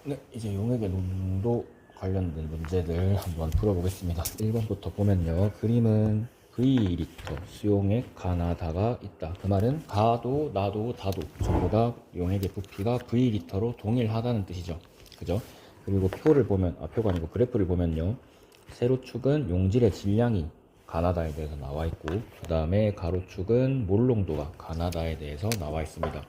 네, 이제 용액의 농도 관련된 문제들 한번 풀어보겠습니다. 1번부터 보면요. 그림은 V리터 수용액 가나다가 있다. 그 말은 가도 나도 다도 전부 다 용액의 부피가 V리터로 동일하다는 뜻이죠. 그죠? 그리고 표를 보면, 표가 아니고 그래프를 보면요. 세로축은 용질의 질량이 가나다에 대해서 나와 있고, 그 다음에 가로축은 몰농도가 가나다에 대해서 나와 있습니다.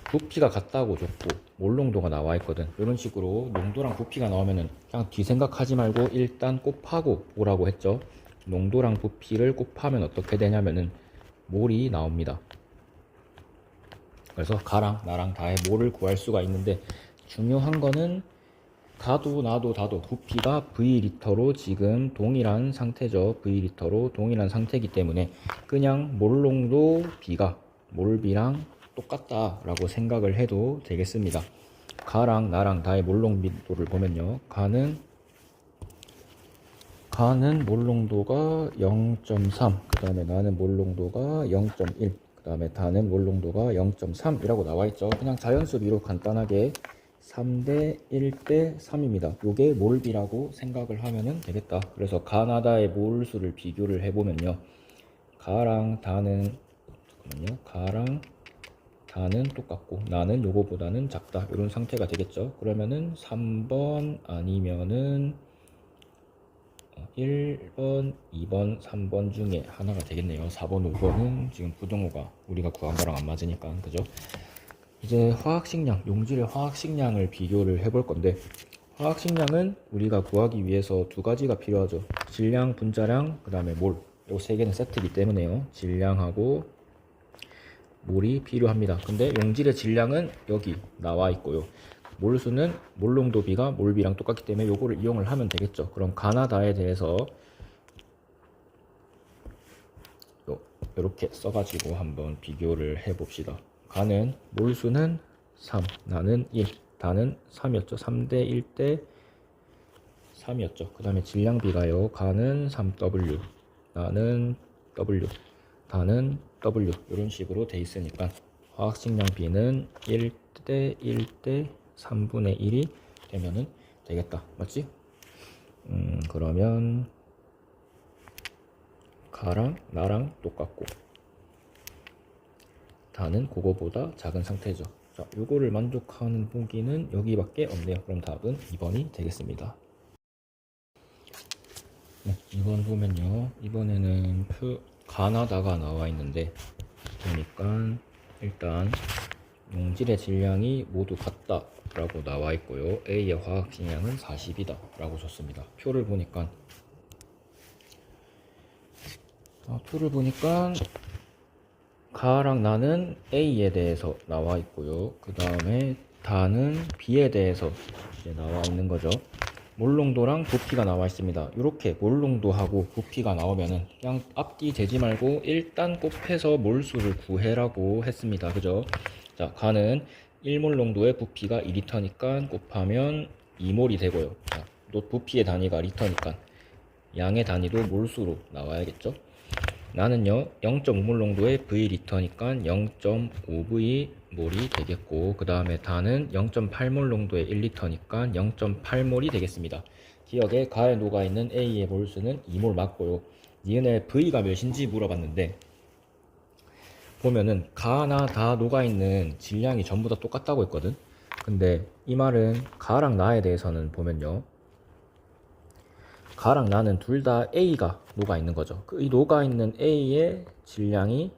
부피가 같다고 줬고 몰농도가 나와 있거든. 이런 식으로 농도랑 부피가 나오면은 그냥 뒤생각하지 말고 일단 곱하고 오라고 했죠. 농도랑 부피를 곱하면 어떻게 되냐면은 몰이 나옵니다. 그래서 가랑 나랑 다의 몰을 구할 수가 있는데, 중요한 거는 가도 나도 다도 부피가 V리터로 지금 동일한 상태죠. V리터로 동일한 상태이기 때문에 그냥 몰농도 B가 몰비랑 똑같다 라고 생각을 해도 되겠습니다. 가랑 나랑 다의 몰농도를 보면요. 가는 몰농도가 0.3, 그 다음에 나는 몰농도가 0.1, 그 다음에 다는 몰농도가 0.3 이라고 나와 있죠. 그냥 자연수비로 간단하게 3대 1대 3입니다. 요게 몰비라고 생각을 하면 되겠다. 그래서 가나다의 몰수를 비교를 해보면요. 가랑 다는, 잠깐만요. 가랑 다는 똑같고 나는 요거보다는 작다. 이런 상태가 되겠죠. 그러면은 3번 아니면은 1번, 2번, 3번 중에 하나가 되겠네요. 4번, 5번은 지금 부등호가 우리가 구한 거랑 안 맞으니까. 그죠? 이제 화학식량, 용질의 화학식량을 비교를 해볼 건데, 화학식량은 우리가 구하기 위해서 두 가지가 필요하죠. 질량, 분자량, 그 다음에 몰. 요 세 개는 세트이기 때문에요. 질량하고 몰이 필요합니다. 근데 용질의 질량은 여기 나와 있고요. 몰수는 몰농도비가 몰비랑 똑같기 때문에 요거를 이용을 하면 되겠죠. 그럼 가나다에 대해서 이렇게 써가지고 한번 비교를 해봅시다. 가는 몰수는 3, 나는 1, 다는 3이었죠. 3대 1대 3이었죠. 그 다음에 질량비가요. 가는 3W, 나는 W, 다는 W 이런 식으로 돼 있으니까 화학식량비는 1대 1대 3분의 1이 되면은 되겠다. 맞지? 그러면 가랑 나랑 똑같고 다는 그거보다 작은 상태죠. 자, 요거를 만족하는 보기는 여기밖에 없네요. 그럼 답은 2번이 되겠습니다. 네, 2번 보면요. 이번에는 가나다가 나와 있는데, 보니까 일단 용질의 질량이 모두 같다 라고 나와 있고요. A의 화학식량은 40이다 라고 줬습니다. 표를 보니까 가랑 나는 A에 대해서 나와 있고요. 그 다음에 다는 B에 대해서 이제 나와 있는 거죠. 몰농도랑 부피가 나와 있습니다. 이렇게 몰농도하고 부피가 나오면은 그냥 앞뒤 재지 말고 일단 곱해서 몰수를 구해라고 했습니다. 그죠? 자, 가는 1몰 농도의 부피가 2리터니까 곱하면 2몰이 되고요. 자, 부피의 단위가 리터니까 양의 단위도 몰수로 나와야겠죠? 나는요 0.5몰 농도의 V리터니까 0.5V 몰이 되겠고, 그 다음에 다는 0.8몰 농도의 1리터니까 0.8몰이 되겠습니다. 기억에 가에 녹아있는 A의 몰수는 2몰 맞고요. 니은의 V가 몇인지 물어봤는데, 보면은 가나 다 녹아있는 질량이 전부 다 똑같다고 했거든. 근데 이 말은 가랑 나에 대해서는 보면요, 가랑 나는 둘 다 A가 녹아 있는 거죠. 이 녹아 있는 A의 질량이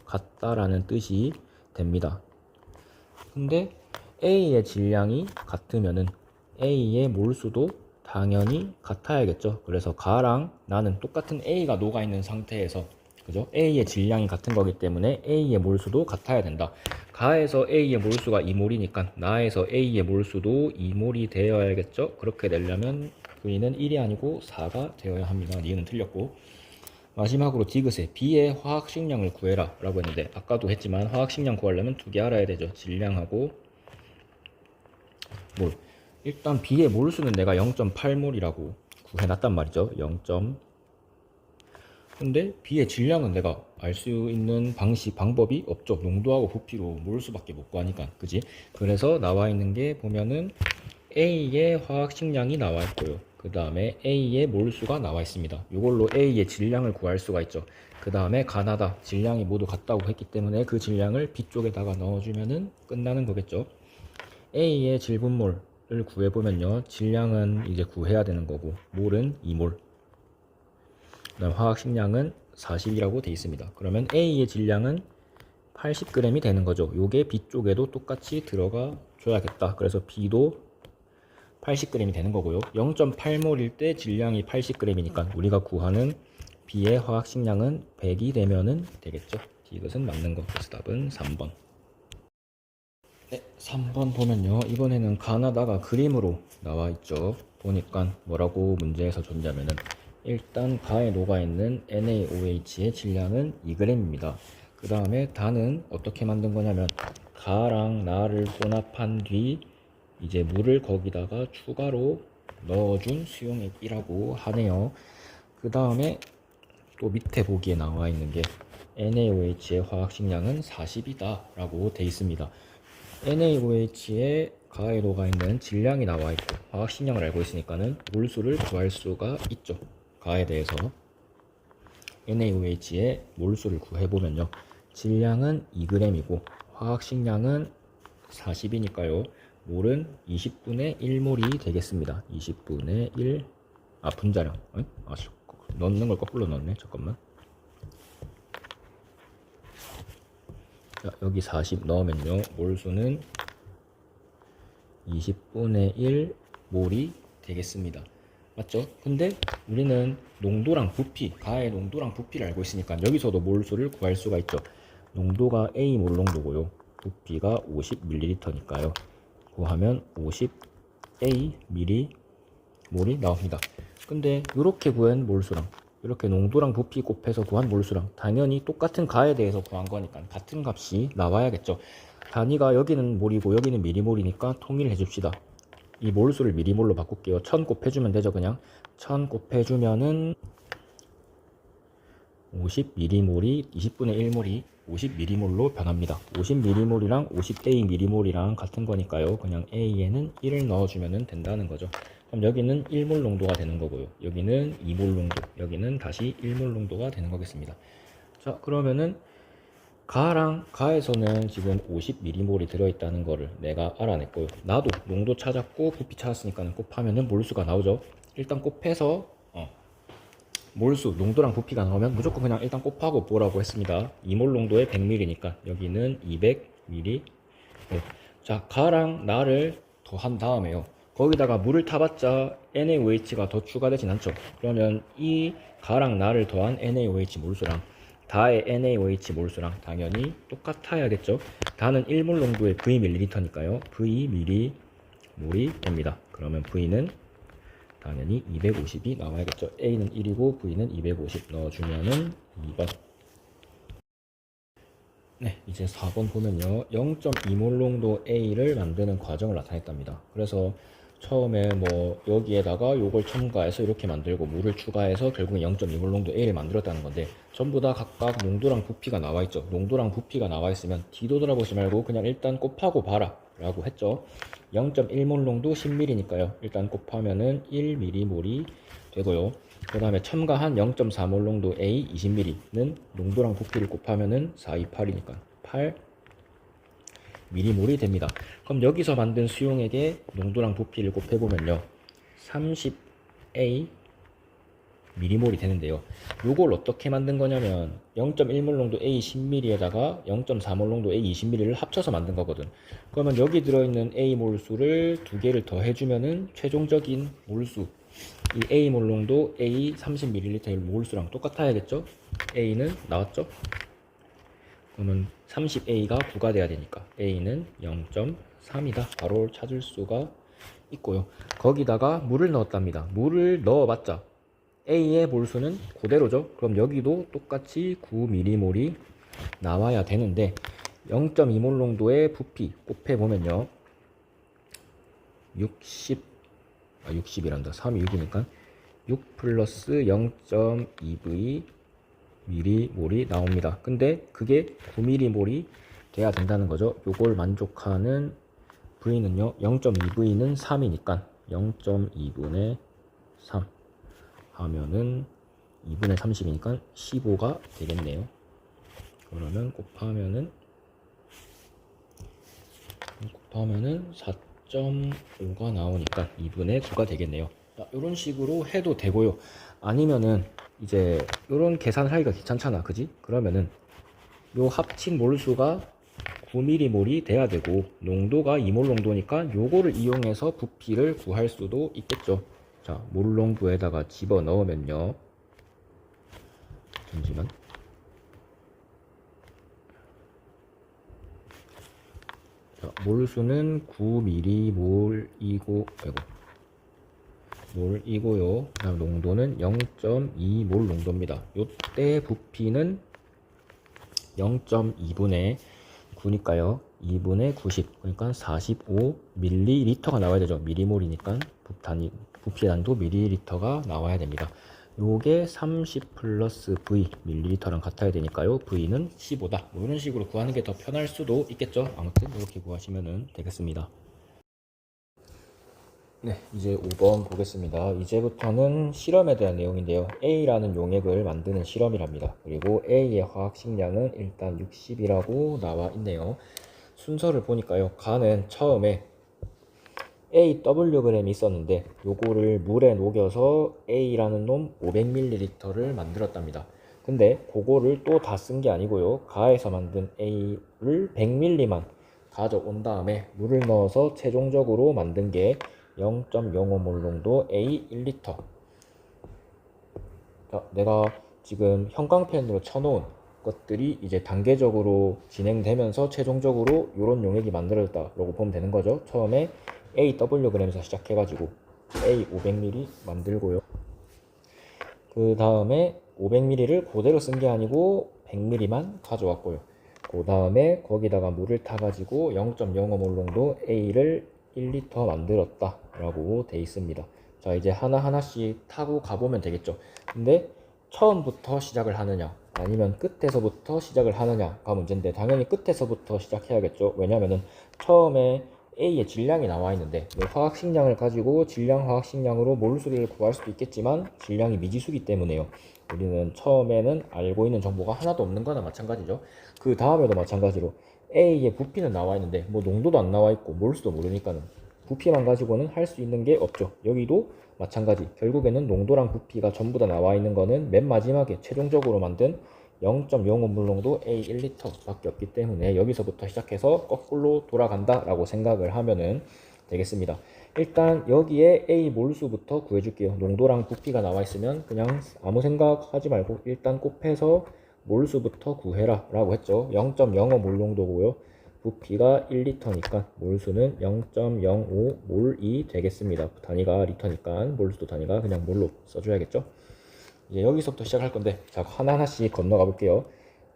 같다라는 뜻이 됩니다. 근데 A의 질량이 같으면은 A의 몰수도 당연히 같아야겠죠. 그래서 가랑 나는 똑같은 A가 녹아 있는 상태에서, 그죠? A의 질량이 같은 거기 때문에 A의 몰수도 같아야 된다. 가에서 A의 몰수가 2몰이니까 나에서 A의 몰수도 2몰이 되어야겠죠. 그렇게 되려면 V는 1이 아니고 4가 되어야 합니다. 니은 틀렸고. 마지막으로 디귿에 B의 화학식량을 구해라 라고 했는데, 아까도 했지만 화학식량 구하려면 두 개 알아야 되죠. 질량하고 몰. 일단 B의 몰수는 내가 0.8몰이라고 구해놨단 말이죠. 0. 근데 B의 질량은 내가 알 수 있는 방법이 없죠. 농도하고 부피로 몰수밖에 못 구하니까. 그지? 그래서 나와 있는 게 보면은 A의 화학식량이 나와 있고요. 그 다음에 A의 몰수가 나와 있습니다. 이걸로 A의 질량을 구할 수가 있죠. 그 다음에 가나다 질량이 모두 같다고 했기 때문에 그 질량을 B 쪽에다가 넣어주면은 끝나는 거겠죠. A의 질분몰을 구해보면요. 질량은 이제 구해야 되는 거고, 몰은 2몰. 그 다음 화학식량은 40이라고 되어 있습니다. 그러면 A의 질량은 80g이 되는 거죠. 요게 B 쪽에도 똑같이 들어가 줘야겠다. 그래서 B도 80g이 되는 거고요. 0.8몰일 때 질량이 80g이니까 우리가 구하는 B의 화학식량은 100이 되면은 되겠죠. 이것은 맞는 거. 그래서 답은 3번. 네, 3번 보면요. 이번에는 가나다가 그림으로 나와 있죠. 보니까 뭐라고 문제에서 줬냐면은 일단 가에 녹아있는 NaOH의 질량은 2g입니다. 그 다음에 단은 어떻게 만든 거냐면 가랑 나를 혼합한 뒤 이제 물을 거기다가 추가로 넣어준 수용액이라고 하네요. 그 다음에 또 밑에 보기에 나와 있는 게 NaOH의 화학식량은 40이다 라고 되어 있습니다. NaOH의 가에 녹아있는 질량이 나와 있고 화학식량을 알고 있으니까는 몰수를 구할 수가 있죠. 가에 대해서 NaOH의 몰수를 구해보면요. 질량은 2g이고 화학식량은 40이니까요. 몰은 20분의 1몰이 되겠습니다. 20분의 1. 분자량. 넣는 걸 거꾸로 넣었네. 잠깐만. 자, 여기 40 넣으면요. 몰수는 20분의 1 몰이 되겠습니다. 맞죠? 근데 우리는 농도랑 부피, 가의 농도랑 부피를 알고 있으니까 여기서도 몰수를 구할 수가 있죠. 농도가 A 몰 농도고요. 부피가 50ml니까요. 구하면 50A 몰이 나옵니다. 근데 이렇게 구한 몰수랑 이렇게 농도랑 부피 곱해서 구한 몰수랑 당연히 똑같은 가에 대해서 구한 거니까 같은 값이 나와야겠죠. 단위가 여기는 몰이고 여기는 미리몰이니까 통일해 줍시다. 이 몰수를 미리몰로 바꿀게요. 1000 곱해주면 되죠. 그냥 1000 곱해주면은 50m몰이 20분의 1몰이 50m몰로 변합니다. 50m몰이랑 50A m몰이랑 같은 거니까요. 그냥 A에는 1을 넣어주면 된다는 거죠. 그럼 여기는 1몰 농도가 되는 거고요. 여기는 2몰 농도, 여기는 다시 1몰 농도가 되는 거겠습니다. 자, 그러면은 가에서는 지금 50m몰이 들어있다는 거를 내가 알아냈고요. 나도 농도 찾았고 부피 찾았으니까 곱하면은 몰수가 나오죠. 일단 곱해서 몰수, 농도랑 부피가 나오면 무조건 그냥 일단 곱하고 보라고 했습니다. 2몰 농도에 100ml니까 여기는 200ml. 네. 자, 가랑 나를 더한 다음에요. 거기다가 물을 타봤자 NaOH가 더 추가되진 않죠. 그러면 이 가랑 나를 더한 NaOH 몰수랑 다의 NaOH 몰수랑 당연히 똑같아야겠죠. 다는 1몰 농도의 Vml니까요. Vml몰이 됩니다. 그러면 V는 당연히 250이 나와야겠죠. A는 1이고 V는 250 넣어주면은 2번. 네, 이제 4번 보면요. 0.2몰 농도 A를 만드는 과정을 나타냈답니다. 그래서 처음에 뭐 여기에다가 요걸 첨가해서 이렇게 만들고 물을 추가해서 결국엔 0.2몰 농도 A를 만들었다는 건데 전부 다 각각 농도랑 부피가 나와 있죠. 농도랑 부피가 나와 있으면 뒤도 돌아보지 말고 그냥 일단 곱하고 봐라 라고 했죠. 0.1몰 농도 10ml니까요. 일단 곱하면은 1m몰이 되고요. 그 다음에 첨가한 0.4몰 농도 A 20ml는 농도랑 부피를 곱하면은 428이니까 8m몰이 됩니다. 그럼 여기서 만든 수용액의 농도랑 부피를 곱해보면요. 30A m몰이 되는데요. 요걸 어떻게 만든 거냐면 0.1몰 농도 A 10ml에다가 0.4몰 농도 A 20ml를 합쳐서 만든 거거든. 그러면 여기 들어있는 A 몰수를 두 개를 더 해주면은 최종적인 몰수 이 A 몰 농도 A 30ml의 몰수랑 똑같아야겠죠? A는 나왔죠? 그러면 30A가 9가 돼야 되니까 A는 0.3이다. 바로 찾을 수가 있고요. 거기다가 물을 넣었답니다. 물을 넣어봤자 A의 몰수는 그대로죠. 그럼 여기도 똑같이 9m몰이 나와야 되는데 0.2몰 농도의 부피 곱해보면요. 60이란다. 3이 6이니까 6 플러스 0.2V m몰이 나옵니다. 근데 그게 9m몰이 돼야 된다는 거죠. 요걸 만족하는 V는요 0.2V는 3이니까 0.2분의 3 하면은 2분의 30이니까 15가 되겠네요. 그러면 곱하면은 4.5가 나오니까 2분의 9가 되겠네요. 이런 식으로 해도 되고요. 아니면은 이제 이런 계산하기가 귀찮잖아, 그지? 그러면은 요 합친 몰수가 9mm몰이 돼야 되고 농도가 2몰 농도니까 요거를 이용해서 부피를 구할 수도 있겠죠. 자, 몰농도에다가 집어 넣으면요. 잠시만. 자, 몰수는 9mm몰이고, 몰이고요. 그다음 농도는 0.2몰 농도입니다. 요때 부피는 0.2분의 9니까요. 2분의 90, 그러니까 45ml가 나와야 되죠. 미리몰이니까 부피 단도 ml가 나와야 됩니다. 요게 30 플러스 V ml랑 같아야 되니까요. V는 15다. 뭐 이런 식으로 구하는 게 더 편할 수도 있겠죠. 아무튼 이렇게 구하시면 되겠습니다. 네, 이제 5번 보겠습니다. 이제부터는 실험에 대한 내용인데요. A라는 용액을 만드는 실험이랍니다. 그리고 A의 화학식량은 일단 60이라고 나와 있네요. 순서를 보니까요. 가는 처음에 AWg이 있었는데 요거를 물에 녹여서 A라는 놈 500ml를 만들었답니다. 근데 그거를 또 다 쓴 게 아니고요. 가에서 만든 A를 100ml만 가져온 다음에 물을 넣어서 최종적으로 만든 게 0.05몰 농도 A 1리터. 자, 내가 지금 형광펜으로 쳐놓은 것들이 이제 단계적으로 진행되면서 최종적으로 이런 용액이 만들어졌다라고 보면 되는 거죠. 처음에 AWg에서 시작해가지고 A 500ml 만들고요. 그 다음에 500ml를 그대로 쓴 게 아니고 100ml만 가져왔고요. 그 다음에 거기다가 물을 타가지고 0.05몰 농도 A를 1리터 만들었다 라고 돼 있습니다. 자, 이제 하나하나씩 타고 가보면 되겠죠. 근데 처음부터 시작을 하느냐 아니면 끝에서부터 시작을 하느냐가 문제인데 당연히 끝에서부터 시작해야겠죠. 왜냐면은 처음에 A의 질량이 나와 있는데 화학식량을 가지고 질량 화학식량으로 몰수를 구할 수도 있겠지만 질량이 미지수기 때문에요. 우리는 처음에는 알고 있는 정보가 하나도 없는 거나 마찬가지죠. 그 다음에도 마찬가지로 A의 부피는 나와 있는데 뭐 농도도 안 나와 있고 몰수도 모르니까는 부피만 가지고는 할 수 있는 게 없죠. 여기도 마찬가지. 결국에는 농도랑 부피가 전부 다 나와 있는 거는 맨 마지막에 최종적으로 만든 0.05몰 농도 A 1리터 밖에 없기 때문에 여기서부터 시작해서 거꾸로 돌아간다 라고 생각을 하면은 되겠습니다. 일단 여기에 A 몰수부터 구해줄게요. 농도랑 부피가 나와 있으면 그냥 아무 생각하지 말고 일단 곱해서 몰수부터 구해라 라고 했죠. 0.05몰 농도고요. 부피가 1리터니까 몰수는 0.05몰이 되겠습니다. 단위가 리터니까 몰수도 단위가 그냥 몰로 써줘야겠죠. 이제 여기서부터 시작할 건데 자, 하나하나씩 건너가 볼게요.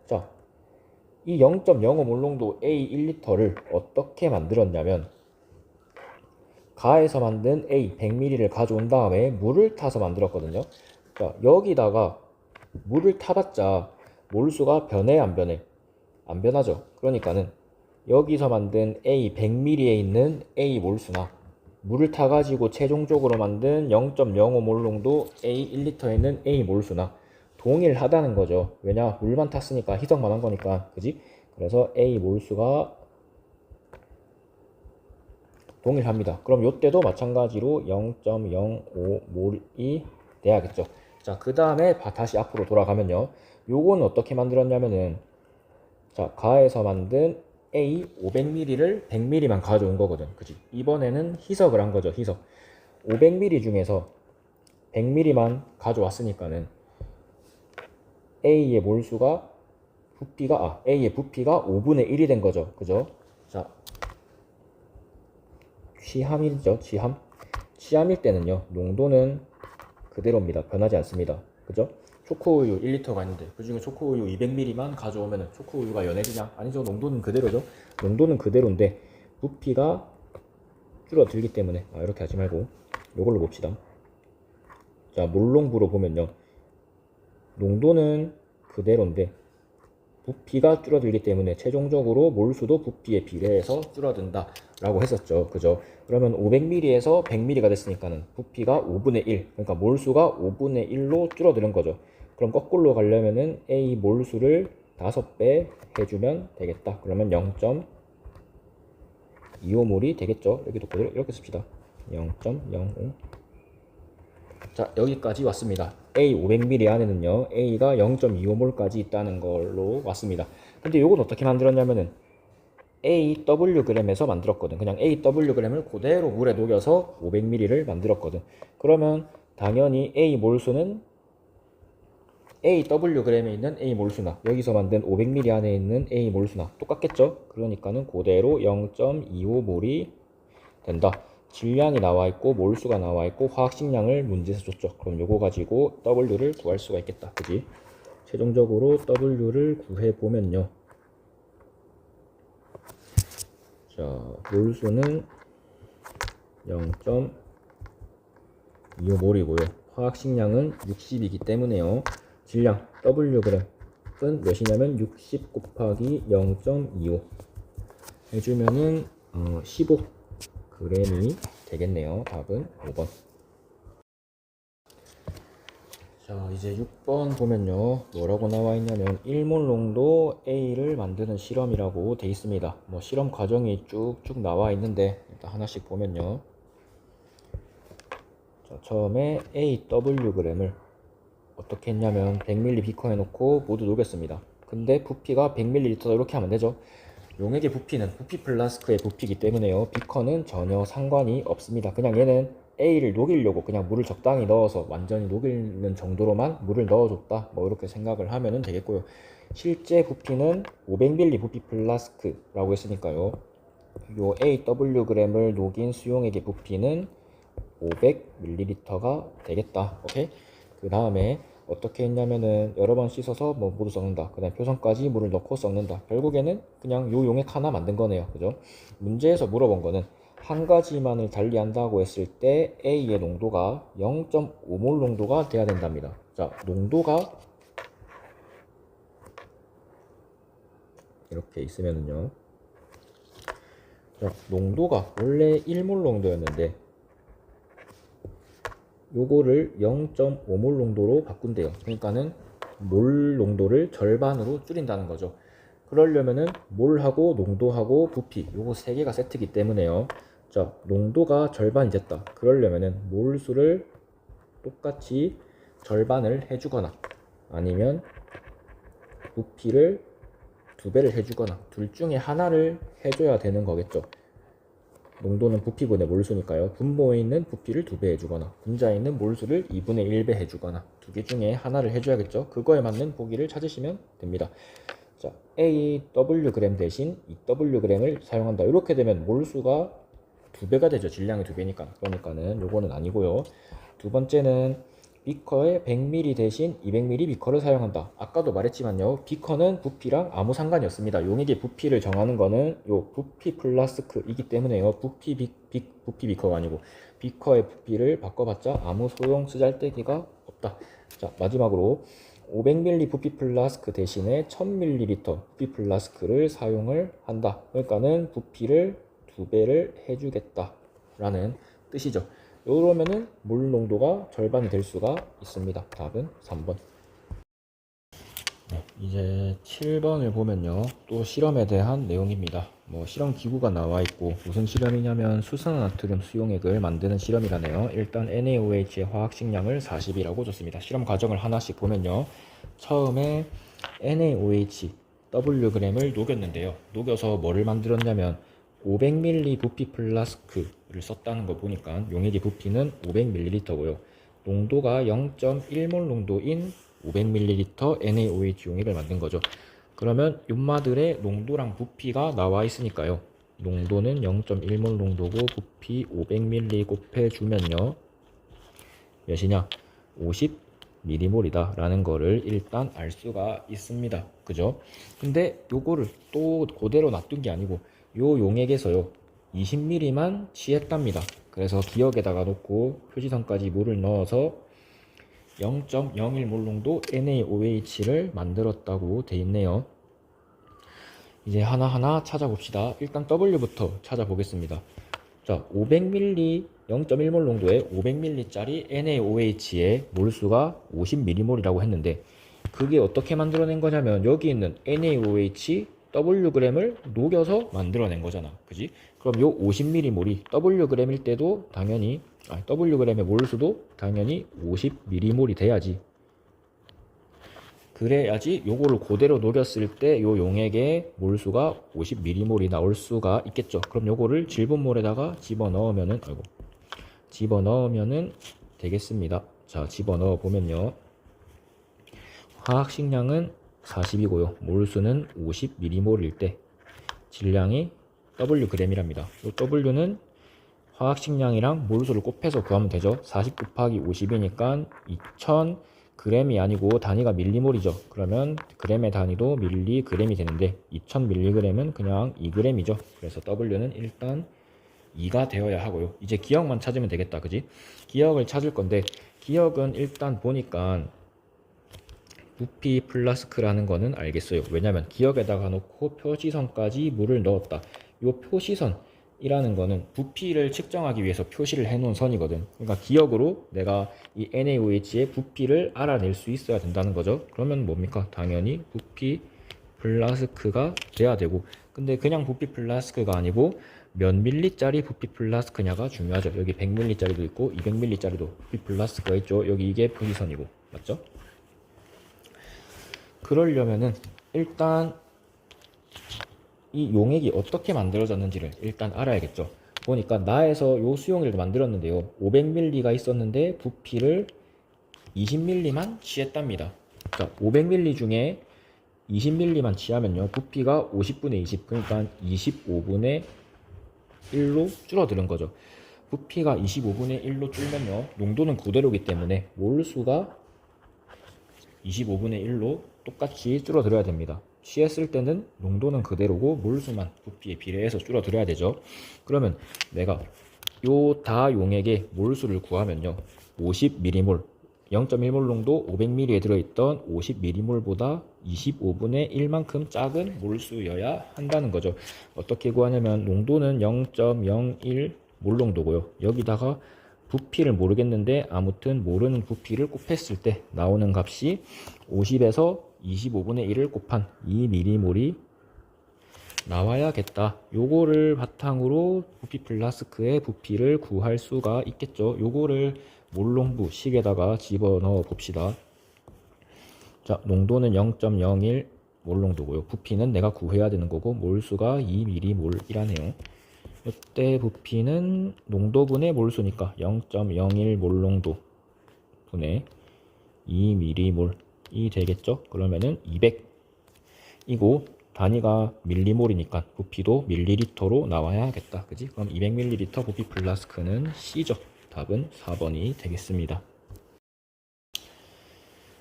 자, 이 0.05몰 농도 A 1리터를 어떻게 만들었냐면 가에서 만든 A 100ml를 가져온 다음에 물을 타서 만들었거든요. 자, 여기다가 물을 타봤자 몰수가 변해 안 변해? 안 변하죠. 그러니까는 여기서 만든 A 100ml에 있는 A 몰수나 물을 타가지고 최종적으로 만든 0.05몰 농도 A 1리터에 있는 A 몰수나 동일하다는 거죠. 왜냐? 물만 탔으니까 희석만 한 거니까. 그지? 그래서 A 몰수가 동일합니다. 그럼 요때도 마찬가지로 0.05몰이 돼야겠죠. 자, 그 다음에 다시 앞으로 돌아가면요. 요거는 어떻게 만들었냐면은 자, 가에서 만든 A 500ml를 100ml만 가져온 거거든. 그치? 이번에는 희석을 한 거죠. 희석. 500ml 중에서 100ml만 가져왔으니까는 A의 몰수가 A의 부피가 5분의 1이 된 거죠. 그죠? 자, 취함이죠. 취함. 취함일 때는요. 농도는 그대로입니다. 변하지 않습니다. 그죠? 초코우유 1리터가 있는데 그 중에 초코우유 200ml만 가져오면 초코우유가 연해지냐? 아니죠. 농도는 그대로죠. 농도는 그대로인데 부피가 줄어들기 때문에 이렇게 하지 말고 이걸로 봅시다. 자, 몰농부로 보면요. 농도는 그대로인데 부피가 줄어들기 때문에 최종적으로 몰수도 부피에 비례해서 줄어든다 라고 했었죠. 그죠? 그러면 500ml에서 100ml가 됐으니까는 부피가 5분의 1, 그러니까 몰수가 5분의 1로 줄어드는 거죠. 그럼 거꾸로 가려면은 A 몰수를 5배 해주면 되겠다. 그러면 0.25몰이 되겠죠. 여기도 그대로 이렇게 씁시다. 0.05. 자, 여기까지 왔습니다. A 500ml 안에는요, A가 0.25몰까지 있다는 걸로 왔습니다. 근데 요건 어떻게 만들었냐면은 AWg에서 만들었거든. 그냥 AWg을 그대로 물에 녹여서 500ml를 만들었거든. 그러면 당연히 A 몰수는 AWg에 있는 A 몰수나 여기서 만든 500ml 안에 있는 A 몰수나 똑같겠죠? 그러니까는 그대로 0.25몰이 된다. 질량이 나와 있고 몰수가 나와 있고 화학식량을 문제에서 줬죠. 그럼 요거 가지고 W를 구할 수가 있겠다. 그지? 최종적으로 W를 구해 보면요. 자, 몰수는 0.25몰이고요. 화학식량은 60이기 때문에요. 질량 Wg은 몇이냐면 60 곱하기 0.25 해주면은 15g이 되겠네요. 답은 5번. 자, 이제 6번 보면요. 뭐라고 나와 있냐면 1몰 농도 A를 만드는 실험이라고 돼 있습니다. 뭐 실험 과정이 쭉쭉 나와 있는데 일단 하나씩 보면요. 자, 처음에 AWg을 어떻게 했냐면 100ml 비커에 넣고 모두 녹였습니다. 근데 부피가 100ml 이렇게 하면 되죠. 용액의 부피는 부피 플라스크의 부피이기 때문에요. 비커는 전혀 상관이 없습니다. 그냥 얘는 A를 녹이려고 그냥 물을 적당히 넣어서 완전히 녹이는 정도로만 물을 넣어줬다. 뭐 이렇게 생각을 하면 되겠고요. 실제 부피는 500ml 부피 플라스크라고 했으니까요. 요 AWg을 녹인 수용액의 부피는 500ml가 되겠다. 오케이? 그 다음에 어떻게 했냐면은 여러 번 씻어서 뭐 물을 섞는다. 그 다음에 표선까지 물을 넣고 섞는다. 결국에는 그냥 요 용액 하나 만든 거네요. 그죠? 문제에서 물어본 거는 한 가지만을 달리 한다고 했을 때 A의 농도가 0.5몰 농도가 돼야 된답니다. 자, 농도가 이렇게 있으면은요. 자, 농도가 원래 1몰 농도였는데 요거를 0.5몰 농도로 바꾼대요. 그러니까는 몰 농도를 절반으로 줄인다는 거죠. 그러려면은 몰하고 농도하고 부피 요거 세 개가 세트이기 때문에요. 자, 농도가 절반이 됐다. 그러려면은 몰수를 똑같이 절반을 해주거나 아니면 부피를 2배를 해주거나 둘 중에 하나를 해줘야 되는 거겠죠. 농도는 부피분의 몰수니까요. 분모에 있는 부피를 2배 해주거나 분자에 있는 몰수를 2분의 1배 해주거나 두 개 중에 하나를 해줘야겠죠. 그거에 맞는 보기를 찾으시면 됩니다. 자, AWg 대신 EWg을 사용한다. 이렇게 되면 몰수가 2배가 되죠. 질량이 2배니까. 그러니까는 요거는 아니고요. 두 번째는 비커에 100ml 대신 200ml 비커를 사용한다. 아까도 말했지만요. 비커는 부피랑 아무 상관이 없습니다. 용액의 부피를 정하는 거는 요 부피 플라스크이기 때문에요. 부피 비커가 아니고 비커의 부피를 바꿔봤자 아무 소용 쓰잘데기가 없다. 자, 마지막으로 500ml 부피 플라스크 대신에 1000ml 부피 플라스크를 사용을 한다. 그러니까는 부피를 2배를 해주겠다 라는 뜻이죠. 이러면은 물 농도가 절반이 될 수가 있습니다. 답은 3번. 네, 이제 7번을 보면요. 또 실험에 대한 내용입니다. 뭐 실험 기구가 나와 있고 무슨 실험이냐면 수산화나트륨 수용액을 만드는 실험이라네요. 일단 NaOH의 화학식량을 40이라고 줬습니다. 실험 과정을 하나씩 보면요. 처음에 NaOH Wg을 녹였는데요. 녹여서 뭐를 만들었냐면 500ml 부피 플라스크를 썼다는 거 보니까 용액의 부피는 500ml고요. 농도가 0.1몰 농도인 500ml NaOH 용액을 만든 거죠. 그러면 윤마들의 농도랑 부피가 나와 있으니까요. 농도는 0.1몰 농도고 부피 500ml 곱해주면요. 몇이냐? 50mm몰이다 라는 거를 일단 알 수가 있습니다. 그죠? 근데 요거를 또 그대로 놔둔 게 아니고 요 용액에서요 20ml만 취했답니다. 그래서 기억에다가 놓고 표지선까지 물을 넣어서 0.01몰 농도 NaOH를 만들었다고 돼 있네요. 이제 하나하나 찾아봅시다. 일단 W부터 찾아보겠습니다. 자, 500ml 0.1몰 농도의 500ml짜리 NaOH의 몰수가 50mm몰이라고 했는데, 그게 어떻게 만들어낸 거냐면 여기 있는 NaOH Wg을 녹여서 만들어낸 거잖아. 그지? 그럼 요 50mm몰이 Wg일 때도 당연히 Wg의 몰수도 당연히 50mm몰이 돼야지. 그래야지 요거를 그대로 녹였을 때 요 용액의 몰수가 50mm몰이 나올 수가 있겠죠. 그럼 요거를 질분몰에다가 집어넣으면은 되겠습니다. 자, 집어넣어 보면요. 화학식량은 40이고요. 몰수는 50mm몰일 때 질량이 Wg이랍니다. 요 W는 화학식량이랑 몰수를 곱해서 구하면 되죠. 40 곱하기 50이니까 2000g이 아니고 단위가 밀리몰이죠. 그러면 g의 단위도 밀리그램이 되는데 2000mg은 그냥 2g이죠. 그래서 W는 일단 2가 되어야 하고요. 이제 기억만 찾으면 되겠다. 그지? 기억을 찾을 건데, 기억은 일단 보니까 부피 플라스크라는 거는 알겠어요. 왜냐면 기억에다가 놓고 표시선까지 물을 넣었다. 이 표시선이라는 거는 부피를 측정하기 위해서 표시를 해놓은 선이거든. 그러니까 기억으로 내가 이 NaOH의 부피를 알아낼 수 있어야 된다는 거죠. 그러면 뭡니까? 당연히 부피 플라스크가 돼야 되고, 근데 그냥 부피 플라스크가 아니고 몇 밀리짜리 부피 플라스크냐가 중요하죠. 여기 100밀리짜리도 있고 200밀리짜리도 부피 플라스크가 있죠. 여기 이게 표시선이고, 맞죠? 그러려면은 일단 이 용액이 어떻게 만들어졌는지를 일단 알아야겠죠. 보니까 나에서 요 수용액을 만들었는데요. 500ml가 있었는데 부피를 20ml만 취했답니다. 자, 500ml 중에 20ml만 취하면요. 부피가 50분의 20, 그러니까 25분의 1로 줄어드는 거죠. 부피가 25분의 1로 줄면요. 농도는 그대로기 때문에 몰수가 25분의 1로 똑같이 줄어들어야 됩니다. 취했을 때는 농도는 그대로고 몰수만 부피에 비례해서 줄어들어야 되죠. 그러면 내가 요 다 용액의 몰수를 구하면요. 50mm몰, 0.1몰 농도 500ml에 들어있던 50mm몰보다 25분의 1만큼 작은 몰수여야 한다는 거죠. 어떻게 구하냐면 농도는 0.01몰 농도고요. 여기다가 부피를 모르겠는데 아무튼 모르는 부피를 곱했을 때 나오는 값이 50에서 25분의 1을 곱한 2mm몰이 나와야겠다. 요거를 바탕으로 부피 플라스크의 부피를 구할 수가 있겠죠. 요거를 몰농부 식에다가 집어넣어 봅시다. 자, 농도는 0.01 몰농도고요. 부피는 내가 구해야 되는 거고 몰수가 2mm몰이라네요. 이때 부피는 농도분의 몰수니까 0.01 몰농도 분의 2mm몰이 되겠죠. 그러면은 200이고 단위가 밀리몰이니까 부피도 밀리리터로 나와야겠다. 그지? 그럼 200ml 부피 플라스크는 C죠. 답은 4번이 되겠습니다.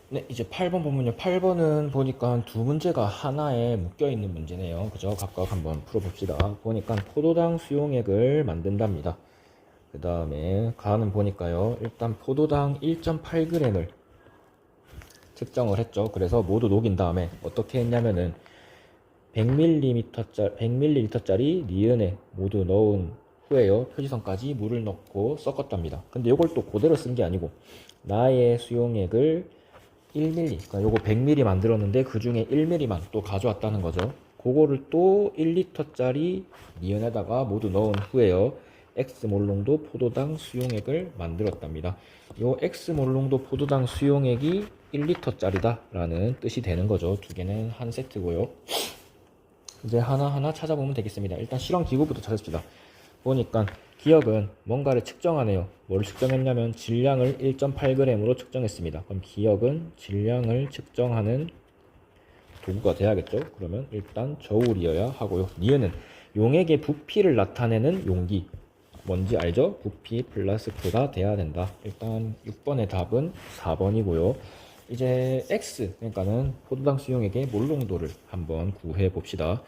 네, 이제 8번 보면요. 8번은 보니까 두 문제가 하나에 묶여있는 문제네요. 그죠? 각각 한번 풀어봅시다. 보니까 포도당 수용액을 만든답니다. 그 다음에 가는 보니까요. 일단 포도당 1.8g을 측정을 했죠. 그래서 모두 녹인 다음에 어떻게 했냐면은 100ml짜리 니은에 모두 넣은 후에요. 표지선까지 물을 넣고 섞었답니다. 근데 이걸 또 그대로 쓴 게 아니고 나의 수용액을 1ml, 그러니까 요거 100ml 만들었는데 그 중에 1ml만 또 가져왔다는 거죠. 그거를 또 1리터짜리 니은에다가 모두 넣은 후에요. X몰농도 포도당 수용액을 만들었답니다. 요 X몰농도 포도당 수용액이 1리터짜리다 라는 뜻이 되는 거죠. 두 개는 한 세트고요. 이제 하나하나 찾아보면 되겠습니다. 일단 실험 기구부터 찾읍시다. 보니까 기억은 뭔가를 측정하네요. 뭘 측정했냐면 질량을 1.8g으로 측정했습니다. 그럼 기억은 질량을 측정하는 도구가 돼야겠죠. 그러면 일단 저울이어야 하고요. 니은은 용액의 부피를 나타내는 용기, 뭔지 알죠? 부피 플라스크가 돼야 된다. 일단 6번의 답은 4번이고요. 이제 X, 그러니까는 포도당 수용액의 몰농도를 한번 구해 봅시다.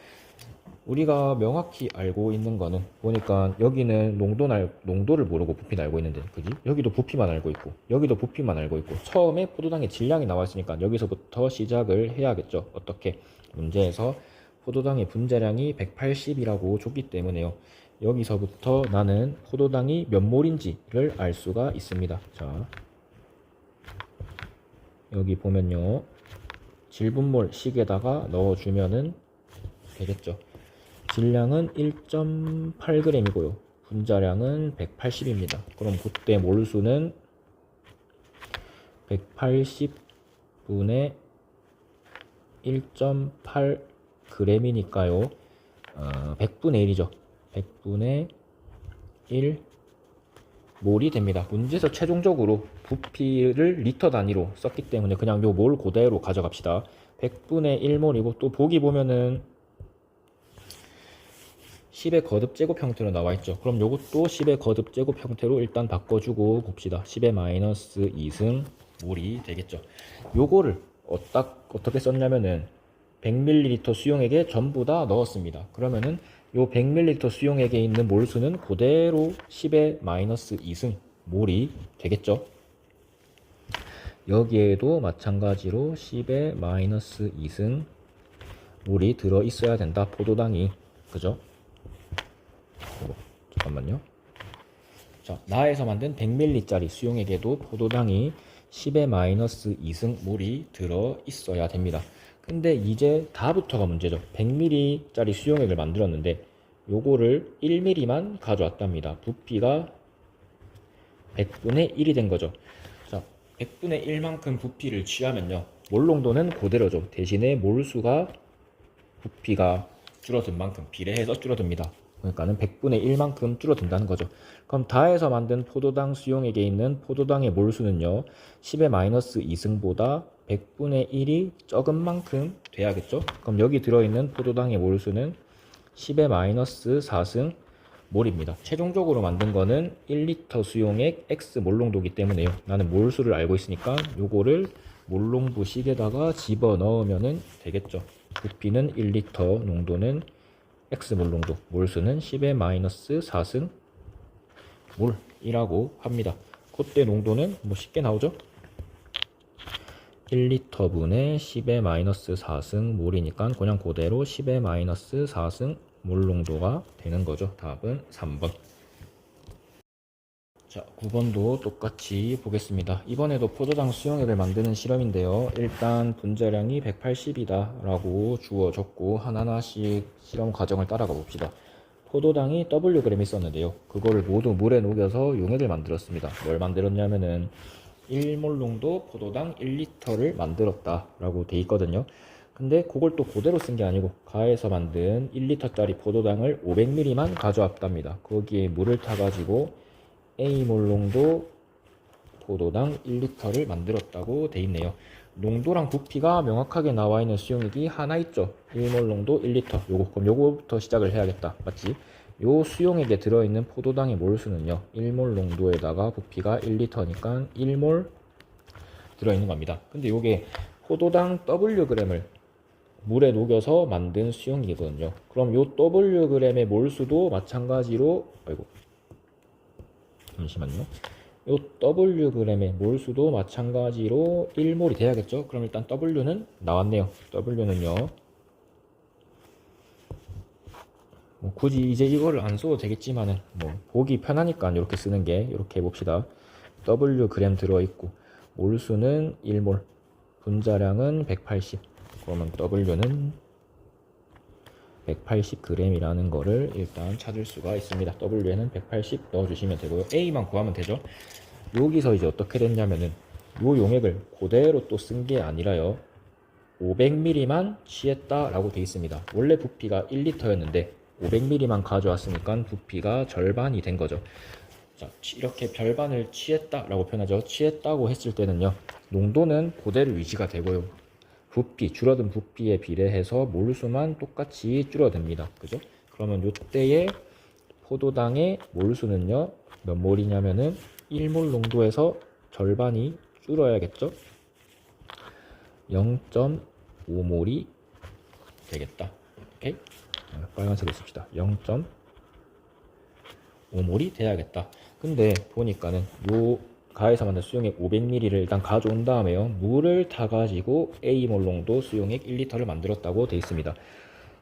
우리가 명확히 알고 있는 거는 보니까 여기는 농도를 모르고 부피는 알고 있는데, 그지? 여기도 부피만 알고 있고 여기도 부피만 알고 있고 처음에 포도당의 질량이 나와 있으니까 여기서부터 시작을 해야겠죠. 어떻게? 문제에서 포도당의 분자량이 180이라고 줬기 때문에요. 여기서부터 나는 포도당이 몇 몰인지를 알 수가 있습니다. 자, 여기 보면요. 질분몰 식에다가 넣어주면은 되겠죠. 질량은 1.8g이고요. 분자량은 180입니다. 그럼 그때 몰수는 180분의 1.8g이니까요. 100분의 1이죠. 100분의 1 몰이 됩니다. 문제에서 최종적으로 부피를 리터 단위로 썼기 때문에 그냥 요 몰 그대로 가져갑시다. 100분의 1몰이고 또 보기 보면은 10의 거듭 제곱 형태로 나와 있죠. 그럼 요것도 10의 거듭 제곱 형태로 일단 바꿔주고 봅시다. 10의 마이너스 2승 몰이 되겠죠. 요거를 어떻게 썼냐면은 100ml 수용액에 전부 다 넣었습니다. 그러면은 요 100ml 수용액에 있는 몰수는 그대로 10의 마이너스 2승 몰이 되겠죠. 여기에도 마찬가지로 10의 마이너스 2승 몰이 들어 있어야 된다. 포도당이. 그죠? 잠깐만요. 자, 나에서 만든 100ml짜리 수용액에도 포도당이 10의 마이너스 2승 몰이 들어 있어야 됩니다. 근데 이제 다부터가 문제죠. 100ml짜리 수용액을 만들었는데 요거를 1ml만 가져왔답니다. 부피가 100분의 1이 된 거죠. 자, 100분의 1만큼 부피를 취하면요. 몰농도는 그대로죠. 대신에 몰수가 부피가 줄어든 만큼 비례해서 줄어듭니다. 그러니까는 100분의 1만큼 줄어든다는 거죠. 그럼 다해서 만든 포도당 수용액에 있는 포도당의 몰수는요. 10의 마이너스 2승보다 100분의 1이 적은 만큼 돼야겠죠. 그럼 여기 들어있는 포도당의 몰수는 10의 마이너스 4승 몰입니다. 최종적으로 만든 거는 1리터 수용액 X 몰농도기 때문에요. 나는 몰수를 알고 있으니까 요거를 몰농도 식에다가 집어넣으면 되겠죠. 부피는 1리터, 농도는 X 몰농도, 몰수는 10의 마이너스 4승 몰이라고 합니다. 그때 농도는 뭐 쉽게 나오죠? 1리터 분의 10의 마이너스 4승 몰이니까 그냥 그대로 10의 마이너스 4승 몰농도가 되는 거죠. 답은 3번. 자, 9번도 똑같이 보겠습니다. 이번에도 포도당 수용액을 만드는 실험인데요. 일단 분자량이 180이다 라고 주어졌고 하나하나씩 실험 과정을 따라가 봅시다. 포도당이 Wg이 있었는데요. 그거를 모두 물에 녹여서 용액을 만들었습니다. 뭘 만들었냐면은 1몰 농도 포도당 1리터를 만들었다 라고 돼 있거든요. 근데 그걸 또 그대로 쓴 게 아니고 가해서 만든 1리터짜리 포도당을 500ml만 가져왔답니다. 거기에 물을 타가지고 A몰 농도 포도당 1리터를 만들었다고 돼 있네요. 농도랑 부피가 명확하게 나와 있는 수용액이 하나 있죠. 1몰 농도 1리터. 그럼 요거부터 시작을 해야겠다. 맞지? 요 수용액에 들어있는 포도당의 몰수는요. 1몰 농도에다가 부피가 1리터니까 1몰 들어있는 겁니다. 근데 요게 포도당 Wg을 물에 녹여서 만든 수용액이거든요. 그럼 요 Wg의 몰수도 마찬가지로 잠시만요. 요 Wg의 몰수도 마찬가지로 1몰이 돼야겠죠. 그럼 일단 W는 나왔네요. W는요. 뭐 굳이 이제 이거를 안 써도 되겠지만은 뭐 보기 편하니까 이렇게 쓰는 게 이렇게 해봅시다. Wg 들어있고 몰수는 1몰, 분자량은 180. 그러면 W는 180g이라는 거를 일단 찾을 수가 있습니다. W에는 180 넣어주시면 되고요. A만 구하면 되죠. 여기서 이제 어떻게 됐냐면은 요 용액을 그대로 또 쓴 게 아니라요. 500ml만 취했다라고 되어 있습니다. 원래 부피가 1리터였는데 500ml만 가져왔으니까 부피가 절반이 된 거죠. 자, 이렇게 별반을 취했다라고 표현하죠. 취했다고 했을 때는요. 농도는 그대로 유지가 되고요. 부피, 줄어든 부피에 비례해서 몰수만 똑같이 줄어듭니다. 그죠? 그러면 요때의 포도당의 몰수는요, 몇 몰이냐면은 1몰 농도에서 절반이 줄어야겠죠? 0.5몰이 되겠다. 오케이? 빨간색을 씁시다. 0.5몰이 돼야겠다. 근데 보니까는 요 가에서 만든 수용액 500ml를 일단 가져온 다음에요. 물을 타가지고 A몰 농도 수용액 1리터를 만들었다고 되어 있습니다.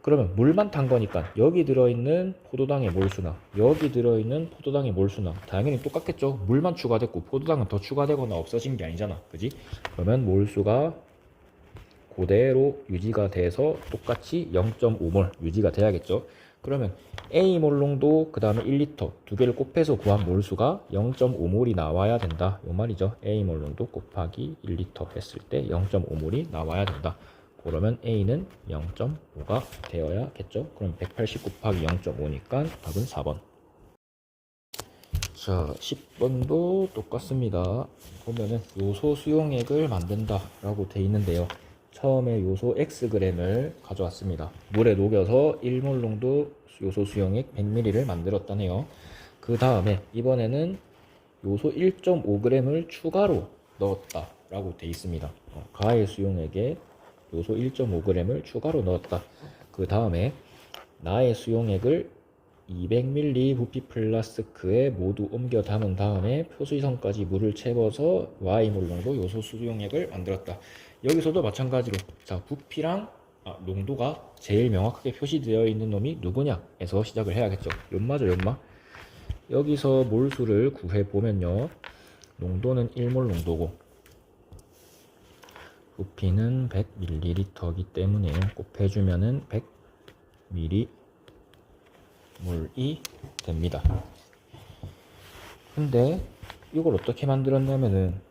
그러면 물만 탄 거니까 여기 들어있는 포도당의 몰수나 여기 들어있는 포도당의 몰수나 당연히 똑같겠죠. 물만 추가됐고 포도당은 더 추가되거나 없어진 게 아니잖아. 그지? 그러면 몰수가 그대로 유지가 돼서 똑같이 0.5몰 유지가 돼야겠죠. 그러면 A몰 농도 그 다음에 1리터 두 개를 곱해서 구한 몰수가 0.5몰이 나와야 된다. 요 말이죠. A몰 농도 곱하기 1리터 했을 때 0.5몰이 나와야 된다. 그러면 A는 0.5가 되어야겠죠. 그럼 180 곱하기 0.5니까 답은 4번. 자, 10번도 똑같습니다. 보면은 요소 수용액을 만든다 라고 돼 있는데요. 처음에 요소 Xg을 가져왔습니다. 물에 녹여서 1몰 농도 요소 수용액 100ml를 만들었다네요. 그 다음에 이번에는 요소 1.5g을 추가로 넣었다 라고 돼 있습니다. 가해 수용액에 요소 1.5g을 추가로 넣었다. 그 다음에 나의 수용액을 200ml 부피 플라스크에 모두 옮겨 담은 다음에 표수이성까지 물을 채워서 Y몰 농도 요소 수용액을 만들었다. 여기서도 마찬가지로 자 부피랑 농도가 제일 명확하게 표시되어 있는 놈이 누구냐 에서 시작을 해야겠죠. 연마죠, 연마. 여기서 몰수를 구해 보면요, 농도는 1몰 농도고 부피는 100ml이기 때문에 곱해주면은 100ml몰이 됩니다. 근데 이걸 어떻게 만들었냐면은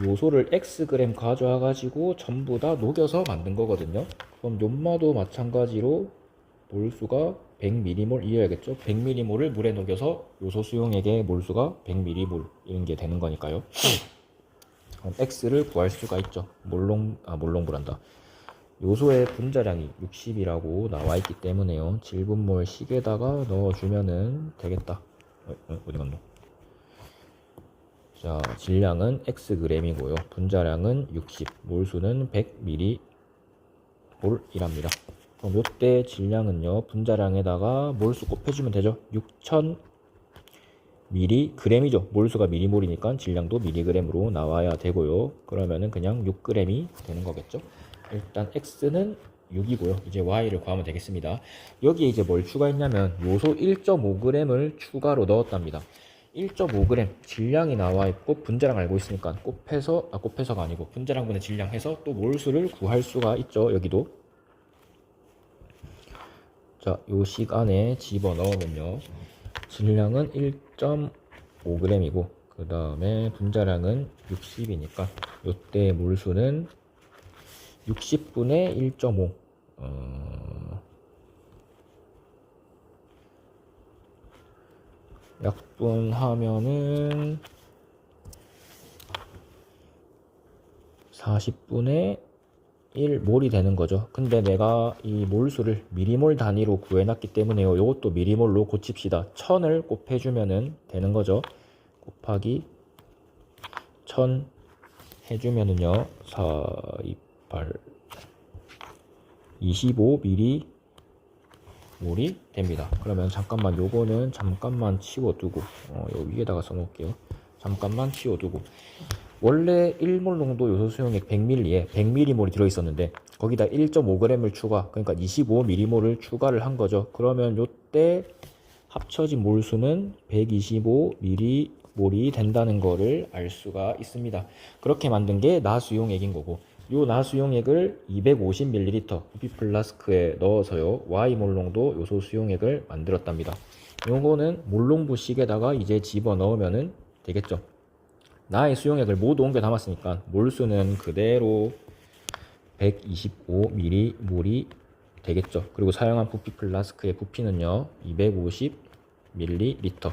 요소를 Xg 가져와 가지고 전부 다 녹여서 만든 거거든요. 그럼 연마도 마찬가지로 몰수가 100ml 이어야겠죠. 100ml를 물에 녹여서 요소 수용액의 몰수가 100ml 이런 게 되는 거니까요. 그럼 X를 구할 수가 있죠. 몰롱불한다. 요소의 분자량이 60이라고 나와 있기 때문에요. 질분몰 식에다가 넣어주면은 되겠다. 어디 갔노? 자, 질량은 Xg이고요. 분자량은 60, 몰수는 100ml몰이랍니다. 그럼 요때 질량은요, 분자량에다가 몰수 곱해주면 되죠. 6000mg이죠. 몰수가 미리몰이니까 질량도 미리그램으로 나와야 되고요. 그러면은 그냥 6g이 되는 거겠죠. 일단 X는 6이고요. 이제 Y를 구하면 되겠습니다. 여기에 이제 뭘 추가했냐면 요소 1.5g을 추가로 넣었답니다. 1.5g 질량이 나와 있고 분자량 알고 있으니까 곱해서가 아니고 분자량분의 질량 해서 또 몰수를 구할 수가 있죠. 여기도. 자, 요 식 안에 집어 넣으면요, 질량은 1.5g이고 그 다음에 분자량은 60이니까 요때 몰수는 60분의 1.5 약분하면은 40분의 1몰이 되는 거죠. 근데 내가 이 몰수를 미리몰 단위로 구해놨기 때문에요, 요것도 미리몰로 고칩시다. 1000을 곱해주면은 되는 거죠. 곱하기 1000 해주면은요 428 25ml몰이 됩니다. 그러면 잠깐만 요거는 잠깐만 치워두고 요 위에다가 써놓을게요. 잠깐만 치워두고, 원래 1몰 농도 요소 수용액 100ml에 100ml몰이 들어있었는데 거기다 1.5g을 추가, 그러니까 25ml몰을 추가를 한 거죠. 그러면 요때 합쳐진 몰수는 125ml몰이 된다는 거를 알 수가 있습니다. 그렇게 만든 게 나수용액인 거고, 요 나수용액을 250ml 부피 플라스크에 넣어서요 Y몰 농도 요소 수용액을 만들었답니다. 요거는 몰롱부식에다가 이제 집어 넣으면 되겠죠. 나의 수용액을 모두 옮겨 담았으니까 몰수는 그대로 125ml몰이 되겠죠. 그리고 사용한 부피 플라스크의 부피는요 250ml.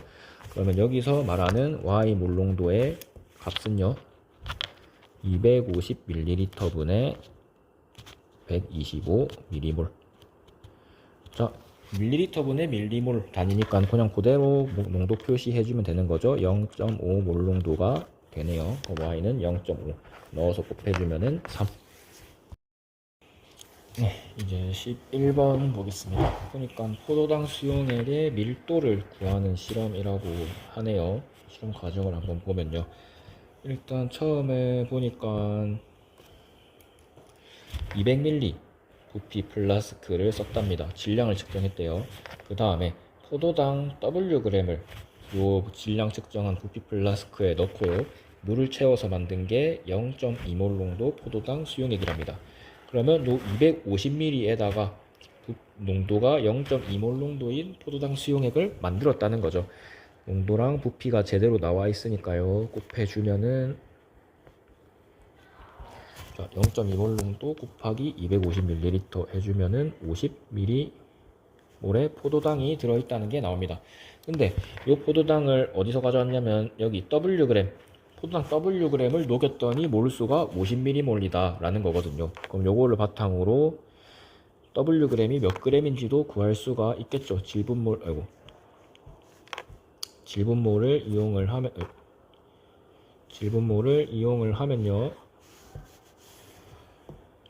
그러면 여기서 말하는 Y몰 농도의 값은요 250ml 분의 125ml. 자, 밀리리터 분의 밀리몰 단위니까 그냥 그대로 농도 표시해주면 되는 거죠. 0.5몰 농도가 되네요. Y는 0.5 넣어서 곱해주면은 3. 네, 이제 11번 보겠습니다. 보니까 포도당 수용액의 밀도를 구하는 실험이라고 하네요. 실험 과정을 한번 보면요, 일단 처음에 보니까 200ml 부피 플라스크를 썼답니다. 질량을 측정했대요. 그 다음에 포도당 Wg을 요 질량 측정한 부피 플라스크에 넣고요. 물을 채워서 만든 게 0.2몰 농도 포도당 수용액이랍니다. 그러면 요 250ml에다가 농도가 0.2몰 농도인 포도당 수용액을 만들었다는 거죠. 농도랑 부피가 제대로 나와 있으니까요. 곱해주면은 0.2몰 농도 곱하기 250ml 해주면은 50ml의 포도당이 들어있다는 게 나옵니다. 근데 이 포도당을 어디서 가져왔냐면 여기 Wg, 포도당 Wg을 녹였더니 몰수가 50mm몰이다 라는 거거든요. 그럼 요거를 바탕으로 Wg이 몇 g인지도 구할 수가 있겠죠. 질분몰을 이용을 하면요.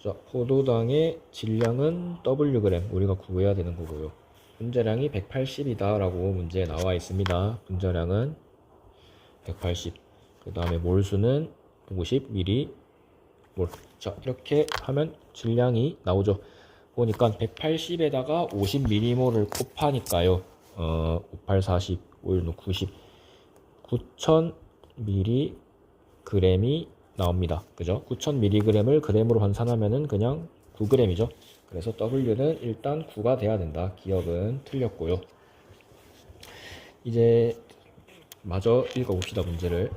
자, 포도당의 질량은 Wg 우리가 구해야 되는 거고요. 분자량이 180이다 라고 문제에 나와 있습니다. 분자량은 180. 그 다음에 몰수는 50ml. 자, 이렇게 하면 질량이 나오죠. 보니까 180에다가 50ml를 곱하니까요. 58, 40, 5, 90, 9000mg이 나옵니다. 그죠? 9000mg을 g으로 환산하면은 그냥 9g이죠. 그래서 W는 일단 9가 돼야 된다. 기억은 틀렸고요. 이제 마저 읽어봅시다. 문제를.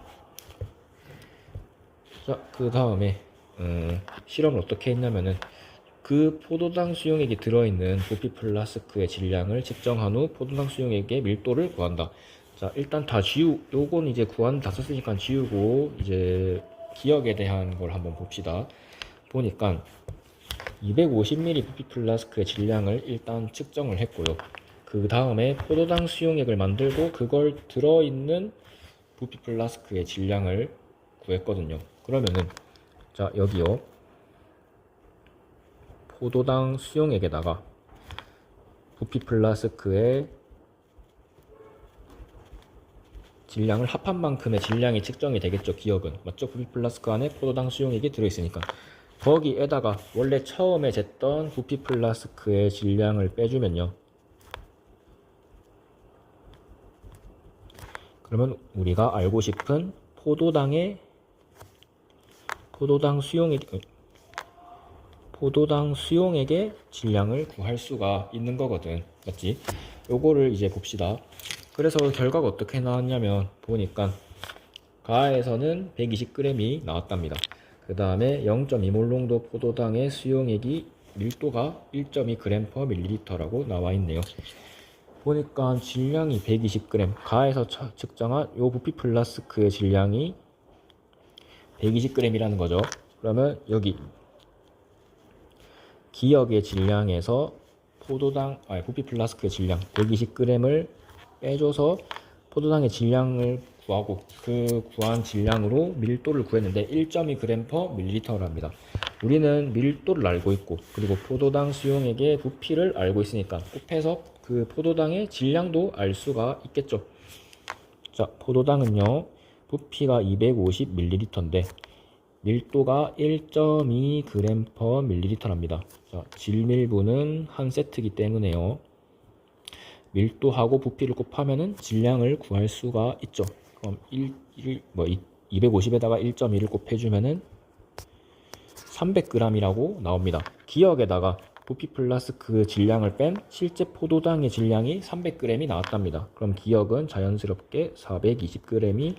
자, 그 다음에 실험을 어떻게 했냐면은 그 포도당 수용액이 들어있는 부피 플라스크의 질량을 측정한 후 포도당 수용액의 밀도를 구한다. 자, 일단 요건 이제 다 썼으니까 지우고 이제 기억에 대한 걸 한번 봅시다. 보니까 250ml 부피 플라스크의 질량을 일단 측정을 했고요. 그 다음에 포도당 수용액을 만들고 그걸 들어있는 부피 플라스크의 질량을 구했거든요. 그러면은 자, 여기요. 포도당 수용액에다가 부피 플라스크의 질량을 합한 만큼의 질량이 측정이 되겠죠. 기억은 맞죠? 부피 플라스크 안에 포도당 수용액이 들어있으니까 거기에다가 원래 처음에 쟀던 부피 플라스크의 질량을 빼주면요. 그러면 우리가 알고 싶은 포도당 수용액의 질량을 구할 수가 있는 거거든. 맞지? 요거를 이제 봅시다. 그래서 결과가 어떻게 나왔냐면 보니까 가에서는 120g이 나왔답니다. 그 다음에 0.2몰 농도 포도당의 수용액이 밀도가 1.2g/ml라고 나와 있네요. 보니까 질량이 120g, 가에서 측정한 요 부피 플라스크의 질량이 120g이라는 거죠. 그러면 여기 기역의 질량에서 부피 플라스크의 질량 120g을 빼줘서 포도당의 질량을 구하고 그 구한 질량으로 밀도를 구했는데 1.2g/ml랍니다. 우리는 밀도를 알고 있고 그리고 포도당 수용액의 부피를 알고 있으니까 곱해서 그 포도당의 질량도 알 수가 있겠죠. 자, 포도당은요 부피가 250ml인데 밀도가 1.2g/ml랍니다. 자, 질밀분은 한 세트이기 때문에요. 밀도하고 부피를 곱하면은 질량을 구할 수가 있죠. 그럼 250에다가 1.2를 곱해주면은 300g이라고 나옵니다. 기억에다가 부피 플라스크 질량을 뺀 실제 포도당의 질량이 300g이 나왔답니다. 그럼 기억은 자연스럽게 420g이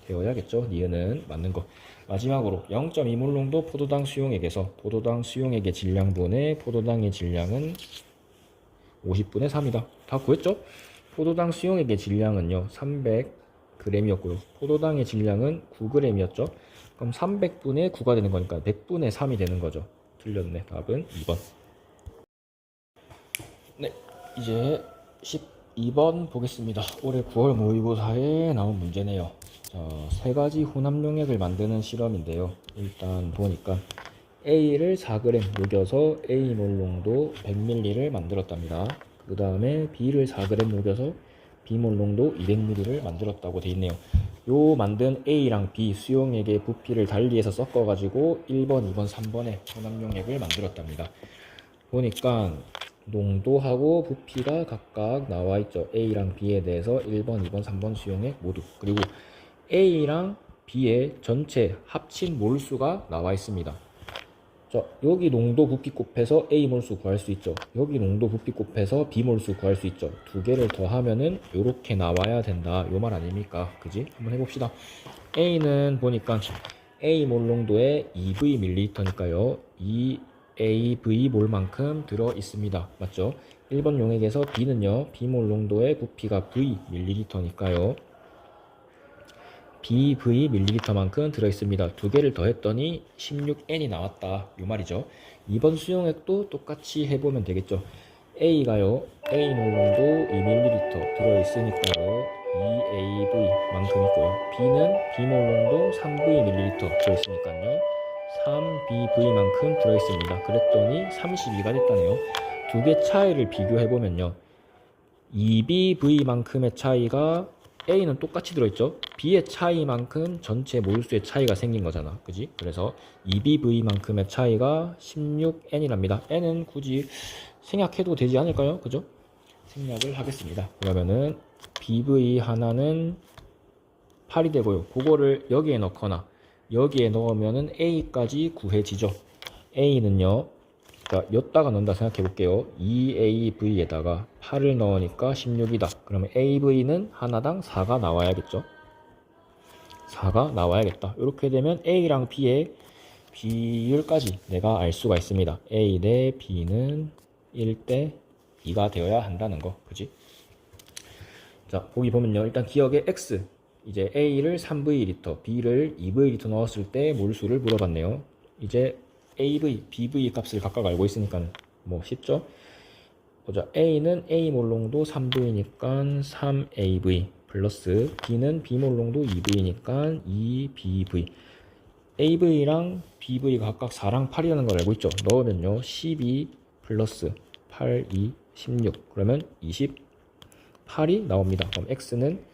되어야겠죠. 니은은 맞는 거. 마지막으로 0.2몰 농도 포도당 수용액에서 포도당 수용액의 질량분의 포도당의 질량은 50분의 3이다. 다 구했죠? 포도당 수용액의 질량은요 300g이었고요. 포도당의 질량은 9g이었죠. 그럼 300분의 9가 되는 거니까 100분의 3이 되는 거죠. 틀렸네. 답은 2번. 네, 이제 12번 보겠습니다. 올해 9월 모의고사에 나온 문제네요. 자, 세 가지 혼합용액을 만드는 실험인데요. 일단 보니까 A를 4g 녹여서 A몰 농도 100ml를 만들었답니다. 그 다음에 B를 4g 녹여서 B몰 농도 200ml를 만들었다고 되어 있네요. 요 만든 A랑 B 수용액의 부피를 달리해서 섞어가지고 1번, 2번, 3번의 혼합용액을 만들었답니다. 보니까 농도하고 부피가 각각 나와 있죠. A랑 B에 대해서 1번, 2번, 3번 수용액 모두. 그리고 A랑 B의 전체 합친 몰수가 나와 있습니다. 자, 여기 농도 부피 곱해서 A 몰수 구할 수 있죠. 여기 농도 부피 곱해서 B 몰수 구할 수 있죠. 두 개를 더하면은 요렇게 나와야 된다. 요 말 아닙니까? 그지? 한번 해봅시다. A는 보니까 A 몰 농도에 2V ml니까요. 2AV 몰만큼 들어 있습니다. 맞죠? 1번 용액에서 B는요. B 몰 농도의 부피가 V ml니까요. BV ml만큼 들어있습니다. 두 개를 더했더니 16N이 나왔다. 이 말이죠. 이번 수용액도 똑같이 해보면 되겠죠. A가요. A 몰농도 2ml 들어있으니까요. 2AV 만큼 있고요. B는 B 몰농도 3V ml 들어있으니까요. 3BV만큼 들어있습니다. 그랬더니 32가 됐다네요. 두 개 차이를 비교해보면요. 2BV만큼의 차이가 A는 똑같이 들어있죠. B의 차이만큼 전체 몰수의 차이가 생긴 거잖아. 그지? 그래서 2BV만큼의 차이가 16N이랍니다. N은 굳이 생략해도 되지 않을까요? 그죠? 생략을 하겠습니다. 그러면은 BV 하나는 8이 되고요. 그거를 여기에 넣거나 여기에 넣으면은 A까지 구해지죠. A는요. 그러니까 여기다가 넣는다 생각해 볼게요. 2AV에다가 8을 넣으니까 16이다. 그러면 AV는 하나당 4가 나와야겠죠. 4가 나와야겠다. 이렇게 되면 A랑 B의 비율까지 내가 알 수가 있습니다. A 대 B는 1대 2가 되어야 한다는 거. 그지? 자, 거기 보면요. 일단 기억에 X. 이제 A를 3V리터, B를 2V리터 넣었을 때 몰수를 물어봤네요. 이제 AV, BV 값을 각각 알고 있으니까 뭐 쉽죠? 보자. A는 A 몰농도 3V니까 3AV 플러스 B는 B 몰농도 2V니까 2BV. AV랑 BV가 각각 4랑 8이라는 걸 알고 있죠? 넣으면요. 12 플러스 8, 2, 16. 그러면 28이 나옵니다. 그럼 X는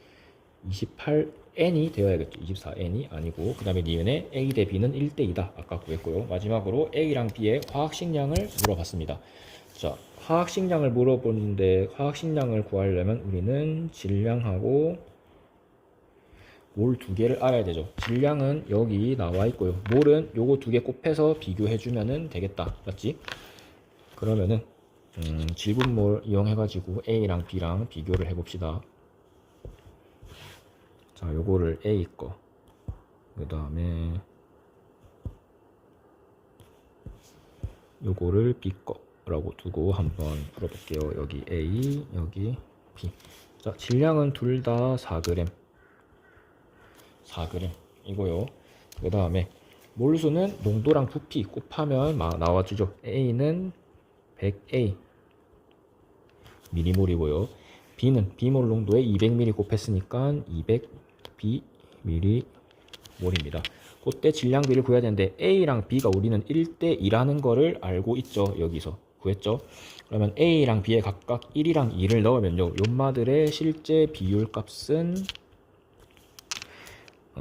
28N이 되어야겠죠. 24N이 아니고. 그 다음에 니은에 A 대 B는 1대2다. 아까 구했고요. 마지막으로 A랑 B의 화학식량을 물어봤습니다. 자, 화학식량을 물어보는데 화학식량을 구하려면 우리는 질량하고 몰 두 개를 알아야 되죠. 질량은 여기 나와 있고요. 몰은 요거 두 개 곱해서 비교해주면 되겠다. 맞지? 그러면은 질분몰 이용해가지고 A랑 B랑 비교를 해봅시다. 자, 요거를 A 거, 그 다음에 요거를 B 거라고 두고 한번 풀어볼게요. 여기 A, 여기 B. 자, 질량은 둘 다 4g. 4g 이고요. 그 다음에 몰수는 농도랑 부피 곱하면 나와주죠. A는 100A 미리몰이고요. B는 B몰 농도에 200ml 곱했으니까 200Bmol입니다. 그때 질량비를 구해야 되는데 A랑 B가 우리는 1대2라는 거를 알고 있죠. 여기서 구했죠. 그러면 A랑 B에 각각 1이랑 2를 넣으면요. 연마들의 실제 비율 값은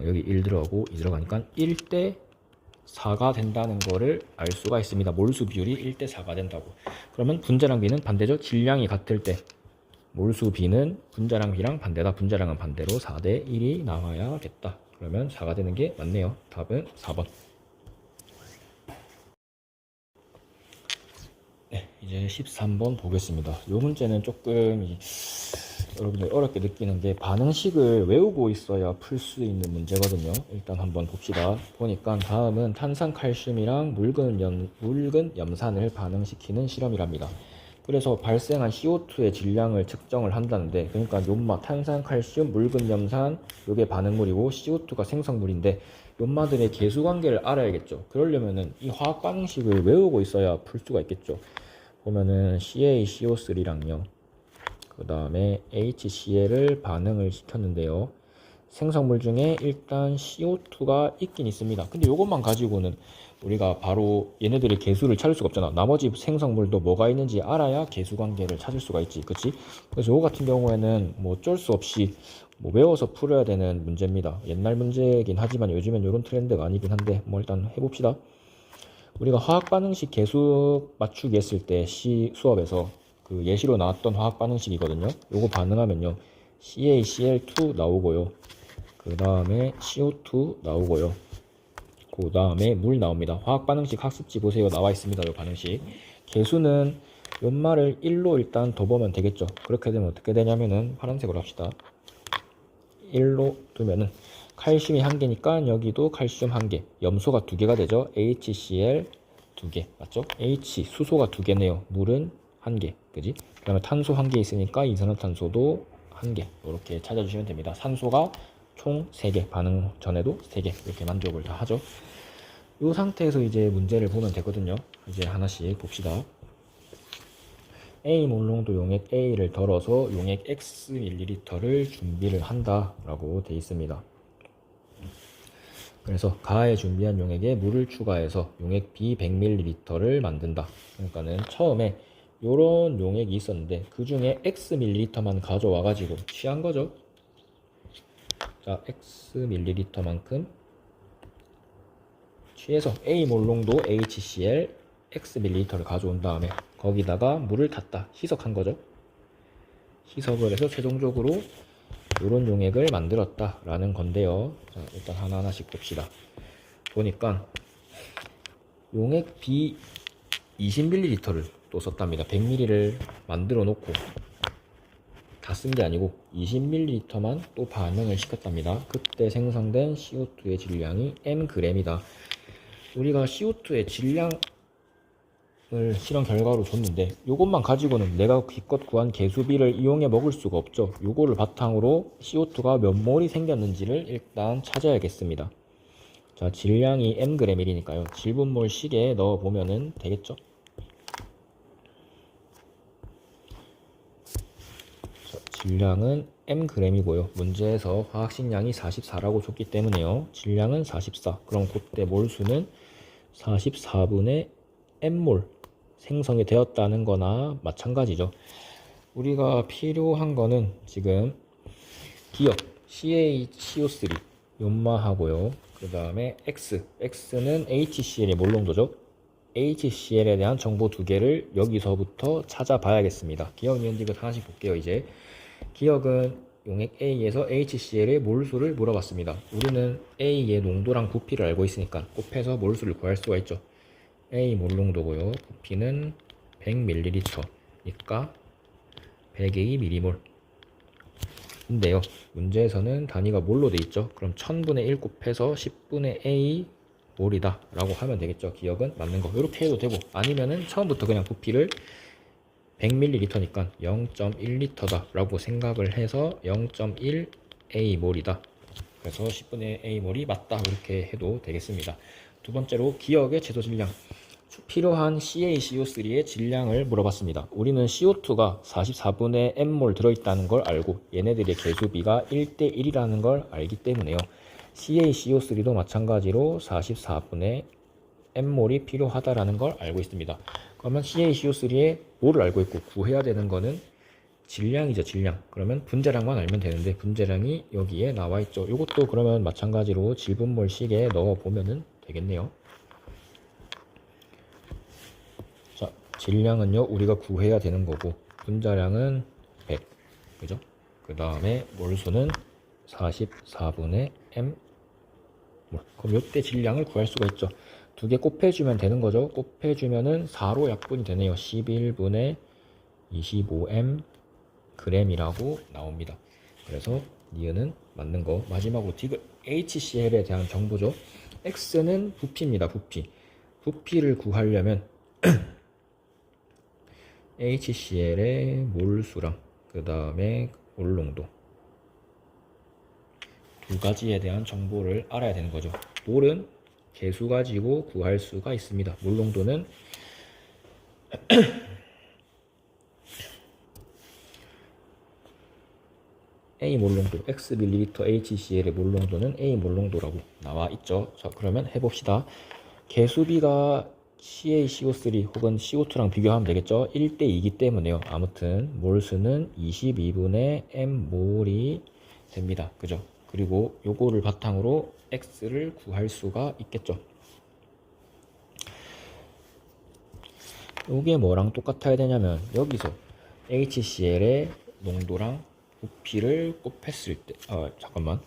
여기 1 들어가고 2 들어가니까 1대4가 된다는 거를 알 수가 있습니다. 몰수 비율이 1대4가 된다고. 그러면 분자량 B는 반대죠. 질량이 같을 때 몰수 B는 분자량 B랑 반대다. 분자량은 반대로 4대1이 나와야겠다. 그러면 4가 되는 게 맞네요. 답은 4번. 네, 이제 13번 보겠습니다. 이 문제는 조금 여러분들 어렵게 느끼는 게 반응식을 외우고 있어야 풀 수 있는 문제거든요. 일단 한번 봅시다. 보니까 다음은 탄산칼슘이랑 묽은 염산을 반응시키는 실험이랍니다. 그래서 발생한 CO2의 질량을 측정을 한다는데, 그러니까 연마, 탄산칼슘, 묽은 염산, 이게 반응물이고 CO2가 생성물인데 연마들의 계수관계를 알아야겠죠. 그러려면은 이 화학 반응식을 외우고 있어야 풀 수가 있겠죠. 보면은 CaCO3랑요, 그 다음에 HCl을 반응을 시켰는데요. 생성물 중에 일단 CO2가 있긴 있습니다. 근데 이것만 가지고는 우리가 바로 얘네들의 개수를 찾을 수가 없잖아. 나머지 생성물도 뭐가 있는지 알아야 개수 관계를 찾을 수가 있지. 그치? 그래서 이거 같은 경우에는 뭐 어쩔 수 없이 뭐 외워서 풀어야 되는 문제입니다. 옛날 문제이긴 하지만 요즘엔 이런 트렌드가 아니긴 한데 뭐 일단 해봅시다. 우리가 화학 반응식 계수 맞추기 했을 때 수업에서 그 예시로 나왔던 화학 반응식이거든요. 요거 반응하면요. CaCl2 나오고요. 그 다음에 CO2 나오고요. 그 다음에 물 나옵니다. 화학 반응식 학습지 보세요. 나와 있습니다. 요 반응식. 계수는 연말을 1로 일단 더 보면 되겠죠. 그렇게 되면 어떻게 되냐면은 파란색으로 합시다. 1로 두면은 칼슘이 1개니까 여기도 칼슘 1개, 염소가 2개가 되죠. HCl 2개 맞죠? H 수소가 2개네요. 물은 1개, 그지? 그다음에 탄소 1개 있으니까 이산화탄소도 1개 이렇게 찾아주시면 됩니다. 산소가 총 3개, 반응 전에도 3개 이렇게 만족을 다 하죠. 이 상태에서 이제 문제를 보면 되거든요. 이제 하나씩 봅시다. A 몰롱도 용액 A를 덜어서 용액 X ml를 준비를 한다 라고 되어 있습니다. 그래서 가에 준비한 용액에 물을 추가해서 용액 B 100ml를 만든다. 그러니까는 처음에 요런 용액이 있었는데 그 중에 X ml만 가져와 가지고 취한 거죠. 자, X ml만큼 취해서 A 몰롱도 HCl X ml를 가져온 다음에 거기다가 물을 탔다. 희석한 거죠. 희석을 해서 최종적으로 이런 용액을 만들었다 라는 건데요. 자, 일단 하나하나씩 봅시다. 보니까 용액 B 20ml를 또 썼답니다. 100ml를 만들어 놓고 다 쓴 게 아니고 20ml만 또 반응을 시켰답니다. 그때 생성된 CO2의 질량이 mg이다. 우리가 CO2의 질량을 실험 결과로 줬는데 이것만 가지고는 내가 기껏 구한 계수비를 이용해 먹을 수가 없죠. 요거를 바탕으로 CO2가 몇 몰이 생겼는지를 일단 찾아야겠습니다. 자, 질량이 mg이니까요. 질분몰식에 넣어 보면은 되겠죠. 자, 질량은 mg이고요. 문제에서 화학식량이 44라고 줬기 때문에요. 질량은 44. 그럼 그때 몰수는 44분의 m몰 생성이 되었다는 거나 마찬가지죠. 우리가 필요한 거는 지금 기억 CaCO3 연마하고요. 그 다음에 X는 HCl의 몰농도죠. HCl에 대한 정보 2개를 여기서부터 찾아봐야겠습니다. 기억, 니은, 디귿 하나씩 볼게요. 이제 기억은 용액 A에서 HCl의 몰수를 물어봤습니다. 우리는 A의 농도랑 부피를 알고 있으니까 곱해서 몰수를 구할 수가 있죠. A 몰농도고요. 부피는 100ml니까 100A mm몰. 인데요. 문제에서는 단위가 몰로 돼 있죠. 그럼 1000분의 1 곱해서 10분의 A 몰이다 라고 하면 되겠죠. 기억은 맞는 거. 이렇게 해도 되고 아니면은 처음부터 그냥 부피를 100ml니까 0.1L다 라고 생각을 해서 0.1 A 몰이다. 그래서 10분의 A 몰이 맞다. 이렇게 해도 되겠습니다. 두 번째로 기억의 최소 질량. 필요한 CaCO3의 질량을 물어봤습니다. 우리는 CO2가 44분의 M몰 들어있다는 걸 알고 얘네들의 계수비가 1대1이라는 걸 알기 때문에요. CaCO3도 마찬가지로 44분의 M몰이 필요하다라는 걸 알고 있습니다. 그러면 CaCO3의 몰을 알고 있고 구해야 되는 거는 질량이죠, 질량. 그러면 분자량만 알면 되는데 분자량이 여기에 나와 있죠. 이것도 그러면 마찬가지로 질분몰식에 넣어 보면은 되겠네요. 자, 질량은요 우리가 구해야 되는 거고 분자량은 100, 그죠? 그 다음에 몰수는 44분의 m 몰. 그럼 이때 질량을 구할 수가 있죠. 2개 곱해주면 되는 거죠. 곱해주면은 4로 약분이 되네요. 11분의 25m g이라고 나옵니다. 그래서 니은은 맞는 거. 마지막으로 디귿 HCl에 대한 정보죠. X는 부피입니다. 부피를 구하려면 HCl의 몰수랑 그 다음에 몰농도 두 가지에 대한 정보를 알아야 되는 거죠. 몰은 개수 가지고 구할 수가 있습니다. 몰농도는 A 몰농도 X ml HCl의 몰농도는 A 몰농도라고 나와 있죠. 자, 그러면 해봅시다. 개수비가 CaCO3 혹은 CO2랑 비교하면 되겠죠. 1대2이기 때문에요. 아무튼 몰수는 22분의 m몰이 됩니다. 그죠? 그리고 요거를 바탕으로 X를 구할 수가 있겠죠. 이게 뭐랑 똑같아야 되냐면 여기서 HCl의 농도랑 부피를 곱했을 때 잠깐만.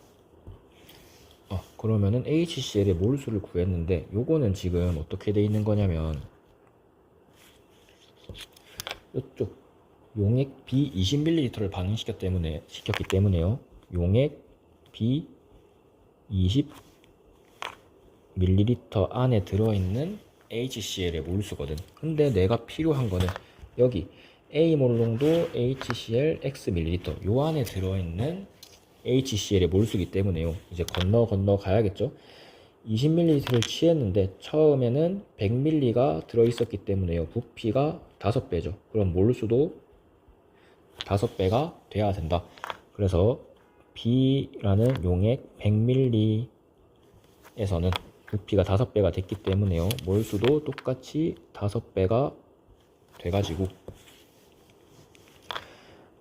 그러면은 HCl의 몰수를 구했는데 요거는 지금 어떻게 돼 있는 거냐면 이쪽 용액 B 20ml를 시켰기 때문에요. 용액 B 20ml 안에 들어있는 HCl의 몰수거든. 근데 내가 필요한 거는 여기 A 몰농도 HCl X ml 요 안에 들어있는 HCl의 몰수기 때문에요. 이제 건너 가야겠죠. 20ml를 취했는데 처음에는 100ml가 들어있었기 때문에요. 부피가 5배죠. 그럼 몰수도 5배가 돼야 된다. 그래서 B라는 용액 100ml에서는 부피가 5배가 됐기 때문에요. 몰수도 똑같이 5배가 돼가지고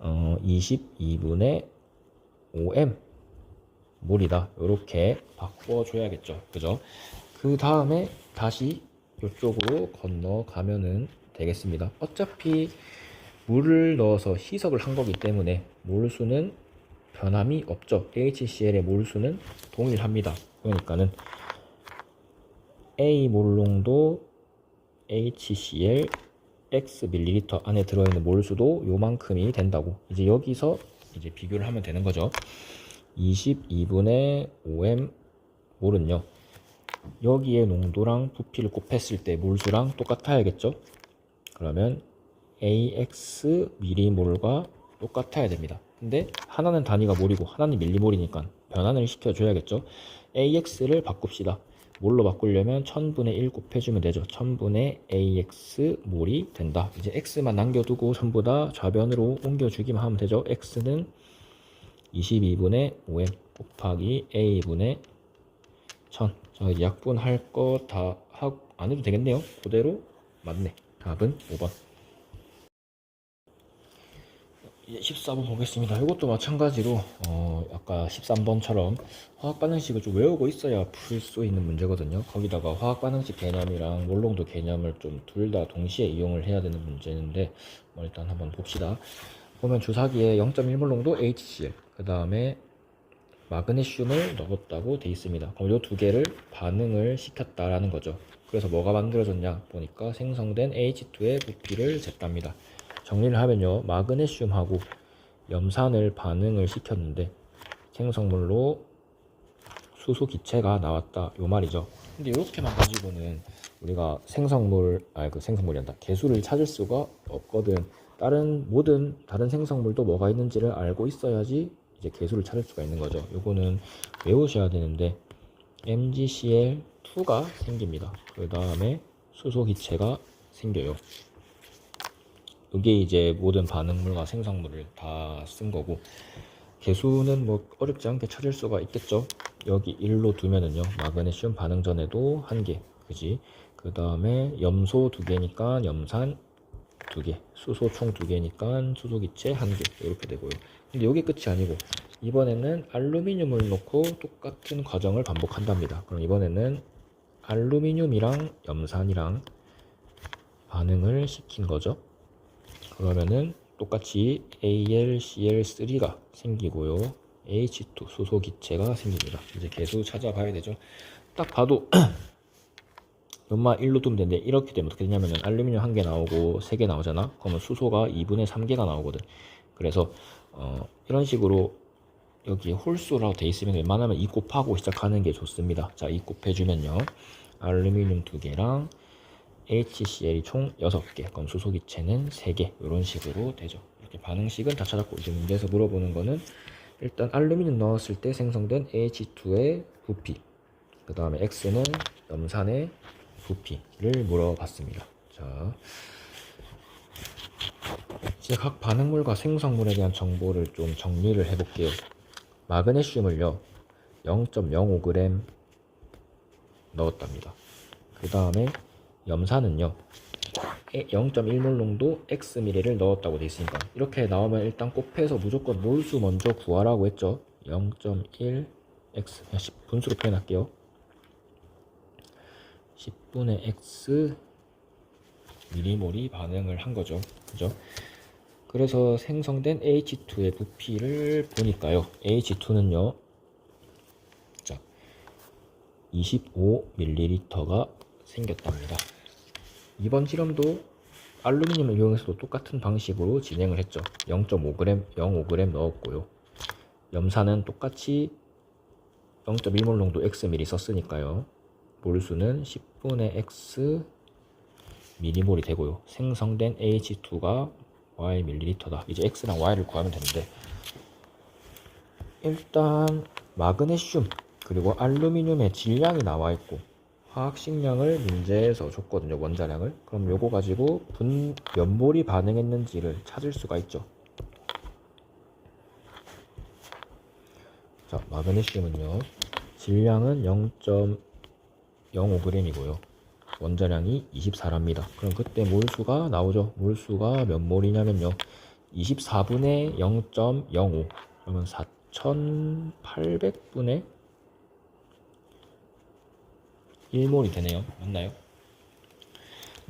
22분의 5m 몰이다. 이렇게 바꿔줘야겠죠. 그죠? 그 다음에 다시 이쪽으로 건너가면은 되겠습니다. 어차피 물을 넣어서 희석을 한 거기 때문에 몰수는 변함이 없죠. HCl의 몰수는 동일합니다. 그러니까는 A 몰농도 HCl X ml 안에 들어있는 몰수도 요만큼이 된다고. 이제 여기서 이제 비교를 하면 되는 거죠. 22분의 5m 몰은요. 여기에 농도랑 부피를 곱했을 때 몰수랑 똑같아야겠죠. 그러면 AX 미리몰과 똑같아야 됩니다. 근데 하나는 단위가 몰이고 하나는 밀리몰이니까 변환을 시켜줘야겠죠. AX를 바꿉시다. 몰로 바꾸려면 1000분의 1 곱해주면 되죠. 1000분의 AX 몰이 된다. 이제 X만 남겨두고 전부 다 좌변으로 옮겨주기만 하면 되죠. X는 22분의 5m 곱하기 A분의 1000. 자, 약분할 거 다 안 해도 되겠네요. 그대로 맞네. 답은 5번. 14번 보겠습니다. 이것도 마찬가지로 아까 13번처럼 화학 반응식을 좀 외우고 있어야 풀 수 있는 문제거든요. 거기다가 화학 반응식 개념이랑 몰농도 개념을 좀 둘 다 동시에 이용을 해야 되는 문제인데 일단 한번 봅시다. 보면 주사기에 0.1몰농도 HCl, 그 다음에 마그네슘을 넣었다고 돼 있습니다. 그럼 이 두 개를 반응을 시켰다라는 거죠. 그래서 뭐가 만들어졌냐 보니까 생성된 H2의 부피를 쟀답니다. 정리를 하면요, 마그네슘하고 염산을 반응을 시켰는데 생성물로 수소 기체가 나왔다 요 말이죠. 근데 이렇게만 가지고는 우리가 생성물이란다, 개수를 찾을 수가 없거든. 모든 다른 생성물도 뭐가 있는지를 알고 있어야지 이제 개수를 찾을 수가 있는 거죠. 요거는 외우셔야 되는데 MgCl2가 생깁니다. 그 다음에 수소 기체가 생겨요. 이게 이제 모든 반응물과 생성물을 다 쓴 거고, 개수는 뭐 어렵지 않게 찾을 수가 있겠죠. 여기 1로 두면은요, 마그네슘 반응 전에도 1개, 그지? 그 다음에 염소 2개니까 염산 2개, 수소 총 2개니까 수소 기체 1개, 이렇게 되고요. 근데 여기 끝이 아니고 이번에는 알루미늄을 넣고 똑같은 과정을 반복한답니다. 그럼 이번에는 알루미늄이랑 염산이랑 반응을 시킨 거죠. 그러면은 똑같이 AlCl3가 생기고요, H2 수소 기체가 생깁니다. 이제 개수 찾아봐야 되죠. 딱 봐도 연마 1로 두면 되는데 이렇게 되면 어떻게 되냐면은 알루미늄 1개 나오고 3개 나오잖아. 그러면 수소가 2분의 3개가 나오거든. 그래서 이런 식으로 여기 홀수라고 돼 있으면 웬만하면 2 곱하고 시작하는 게 좋습니다. 자, 2 곱해주면요, 알루미늄 2개랑 HCl이 총 6개, 그럼 수소 기체는 3개, 이런 식으로 되죠. 이렇게 반응식은 다 찾았고, 이제 문제에서 물어보는 거는 일단 알루미늄 넣었을 때 생성된 H2의 부피, 그 다음에 X는 염산의 부피를 물어봤습니다. 자, 이제 각 반응물과 생성물에 대한 정보를 좀 정리를 해볼게요. 마그네슘을요 0.05g 넣었답니다. 그 다음에 염산은요 0.1몰 농도 Xml을 넣었다고 되어 있으니까 이렇게 나오면 일단 곱해서 무조건 몰수 먼저 구하라고 했죠. 0.1 X, 10분수로 표현할게요. 10분의 X 미리몰이 반응을 한 거죠. 그죠? 그래서 생성된 H2의 부피를 보니까요. H2는요. 자, 25ml가 생겼답니다. 이번 실험도 알루미늄을 이용해서도 똑같은 방식으로 진행을 했죠. 0.5g, 0.5g 넣었고요. 염산은 똑같이 0.1몰 농도 Xml 썼으니까요. 몰수는 10분의 X 미리몰이 되고요. 생성된 H2가 Y 밀리리터다. 이제 X랑 Y를 구하면 되는데, 일단 마그네슘 그리고 알루미늄의 질량이 나와 있고 화학식량을 문제에서 줬거든요. 원자량을. 그럼 요거 가지고 몇 몰이 반응했는지를 찾을 수가 있죠. 자, 마그네슘은요. 질량은 0.05g이고요. 원자량이 24랍니다. 그럼 그때 몰수가 나오죠. 몰수가 몇 몰이냐면요. 24분의 0.05. 그러면 4800분의 1몰이 되네요. 맞나요?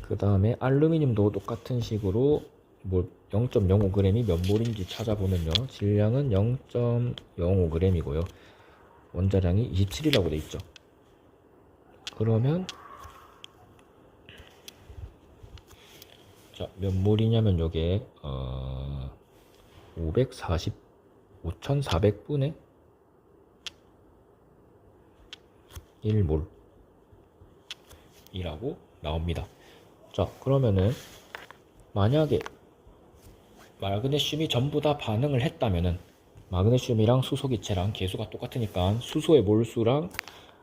그 다음에 알루미늄도 똑같은 식으로 0.05g이 몇 몰인지 찾아보면요. 질량은 0.05g이고요. 원자량이 27이라고 돼 있죠. 그러면 자, 몇 몰이냐면 요게 5400분의 1몰 이라고 나옵니다. 자, 그러면은 만약에 마그네슘이 전부 다 반응을 했다면은 마그네슘이랑 수소기체랑 계수가 똑같으니까 수소의 몰수랑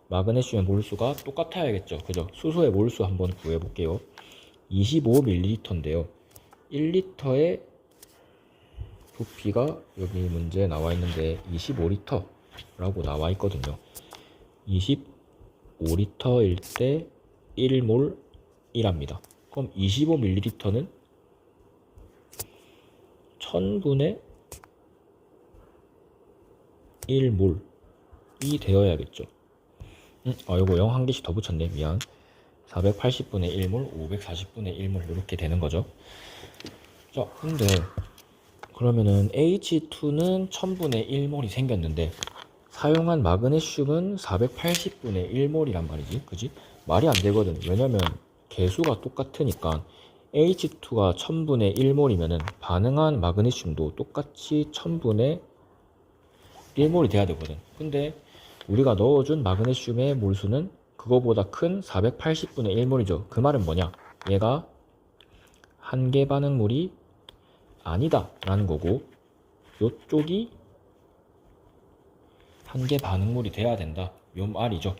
마그네슘의 몰수가 똑같아야겠죠. 그죠? 수소의 몰수 한번 구해 볼게요. 25ml인데요. 1리터의 부피가 여기 문제에 나와 있는데 25리터라고 나와 있거든요. 25리터일 때 1몰이랍니다. 그럼 25ml는 1000분의 1몰이 되어야겠죠. 요거 0 한 개씩 더 붙였네. 미안. 480분의 1몰, 540분의 1몰 이렇게 되는 거죠. 자, 근데 그러면은 H2는 1000분의 1몰이 생겼는데 사용한 마그네슘은 480분의 1몰이란 말이지. 그지? 말이 안 되거든. 왜냐면 개수가 똑같으니까 H2가 1000분의 1몰이면은 반응한 마그네슘도 똑같이 1000분의 1몰이 돼야 되거든. 근데 우리가 넣어준 마그네슘의 몰수는 그거보다 큰 480분의 1몰이죠. 그 말은 뭐냐? 얘가 한계 반응물이 아니다 라는 거고, 요쪽이 한계 반응물이 돼야 된다, 요 말이죠.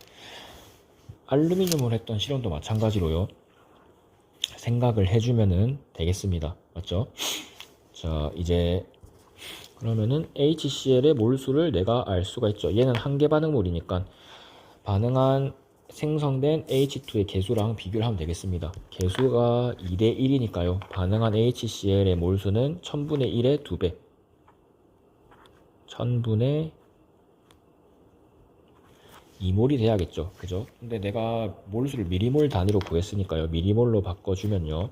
알루미늄을 했던 실험도 마찬가지로요. 생각을 해주면은 되겠습니다. 맞죠? 자, 이제 그러면은 HCl의 몰수를 내가 알 수가 있죠. 얘는 한계 반응물이니까 반응한 생성된 H2의 개수랑 비교를 하면 되겠습니다. 개수가 2대 1이니까요. 반응한 HCl의 몰수는 1000분의 1의 2배. 1000분의 2몰이 돼야겠죠. 그죠? 근데 내가 몰수를 미리몰 단위로 구했으니까요. 미리몰로 바꿔주면요.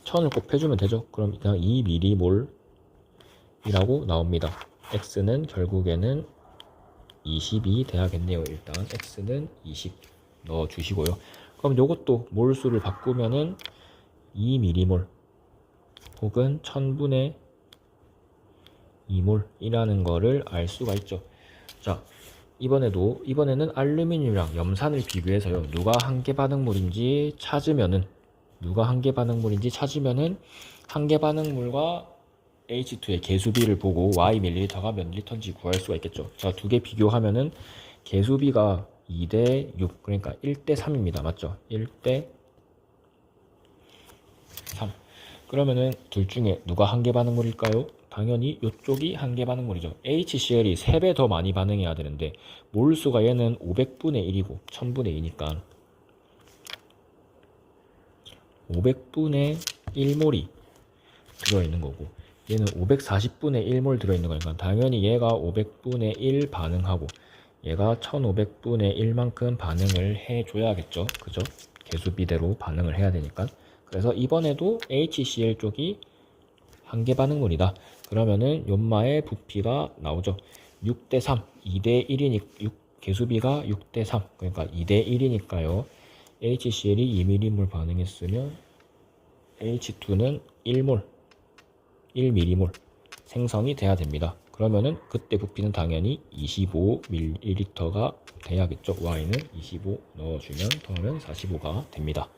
1000을 곱해주면 되죠. 그럼 그냥 2m몰이라고 나옵니다. X는 결국에는 20이 돼야겠네요. 일단 X는 20 넣어주시고요. 그럼 요것도 몰수를 바꾸면은 2m몰 혹은 1000분의 2몰이라는 거를 알 수가 있죠. 자, 이번에는 알루미늄이랑 염산을 비교해서요. 누가 한계 반응물인지 찾으면은 한계 반응물과 H2의 개수비를 보고 Y 밀리리터가 몇 리터인지 구할 수가 있겠죠. 자, 두 개 비교하면은 개수비가 2대 6, 그러니까 1대 3입니다. 맞죠? 1대 3. 그러면은 둘 중에 누가 한계 반응물일까요? 당연히 이쪽이 한계 반응물이죠. HCl이 3배 더 많이 반응해야 되는데 몰수가 얘는 500분의 1이고 1000분의 2니까 500분의 1몰이 들어있는 거고, 얘는 540분의 1몰 들어있는 거니까 당연히 얘가 500분의 1 반응하고 얘가 1500분의 1만큼 반응을 해줘야겠죠. 그죠? 개수비대로 반응을 해야 되니까. 그래서 이번에도 HCl 쪽이 한계 반응물이다. 그러면은 연마의 부피가 나오죠. 6대3, 2대1이니까 개수비가 6대3, 그러니까 2대1이니까요. HCl이 2mm몰 반응했으면 H2는 1몰, 1mm몰 생성이 돼야 됩니다. 그러면은 그때 부피는 당연히 25ml가 돼야겠죠. Y는 25 넣어주면 통하면 45가 됩니다.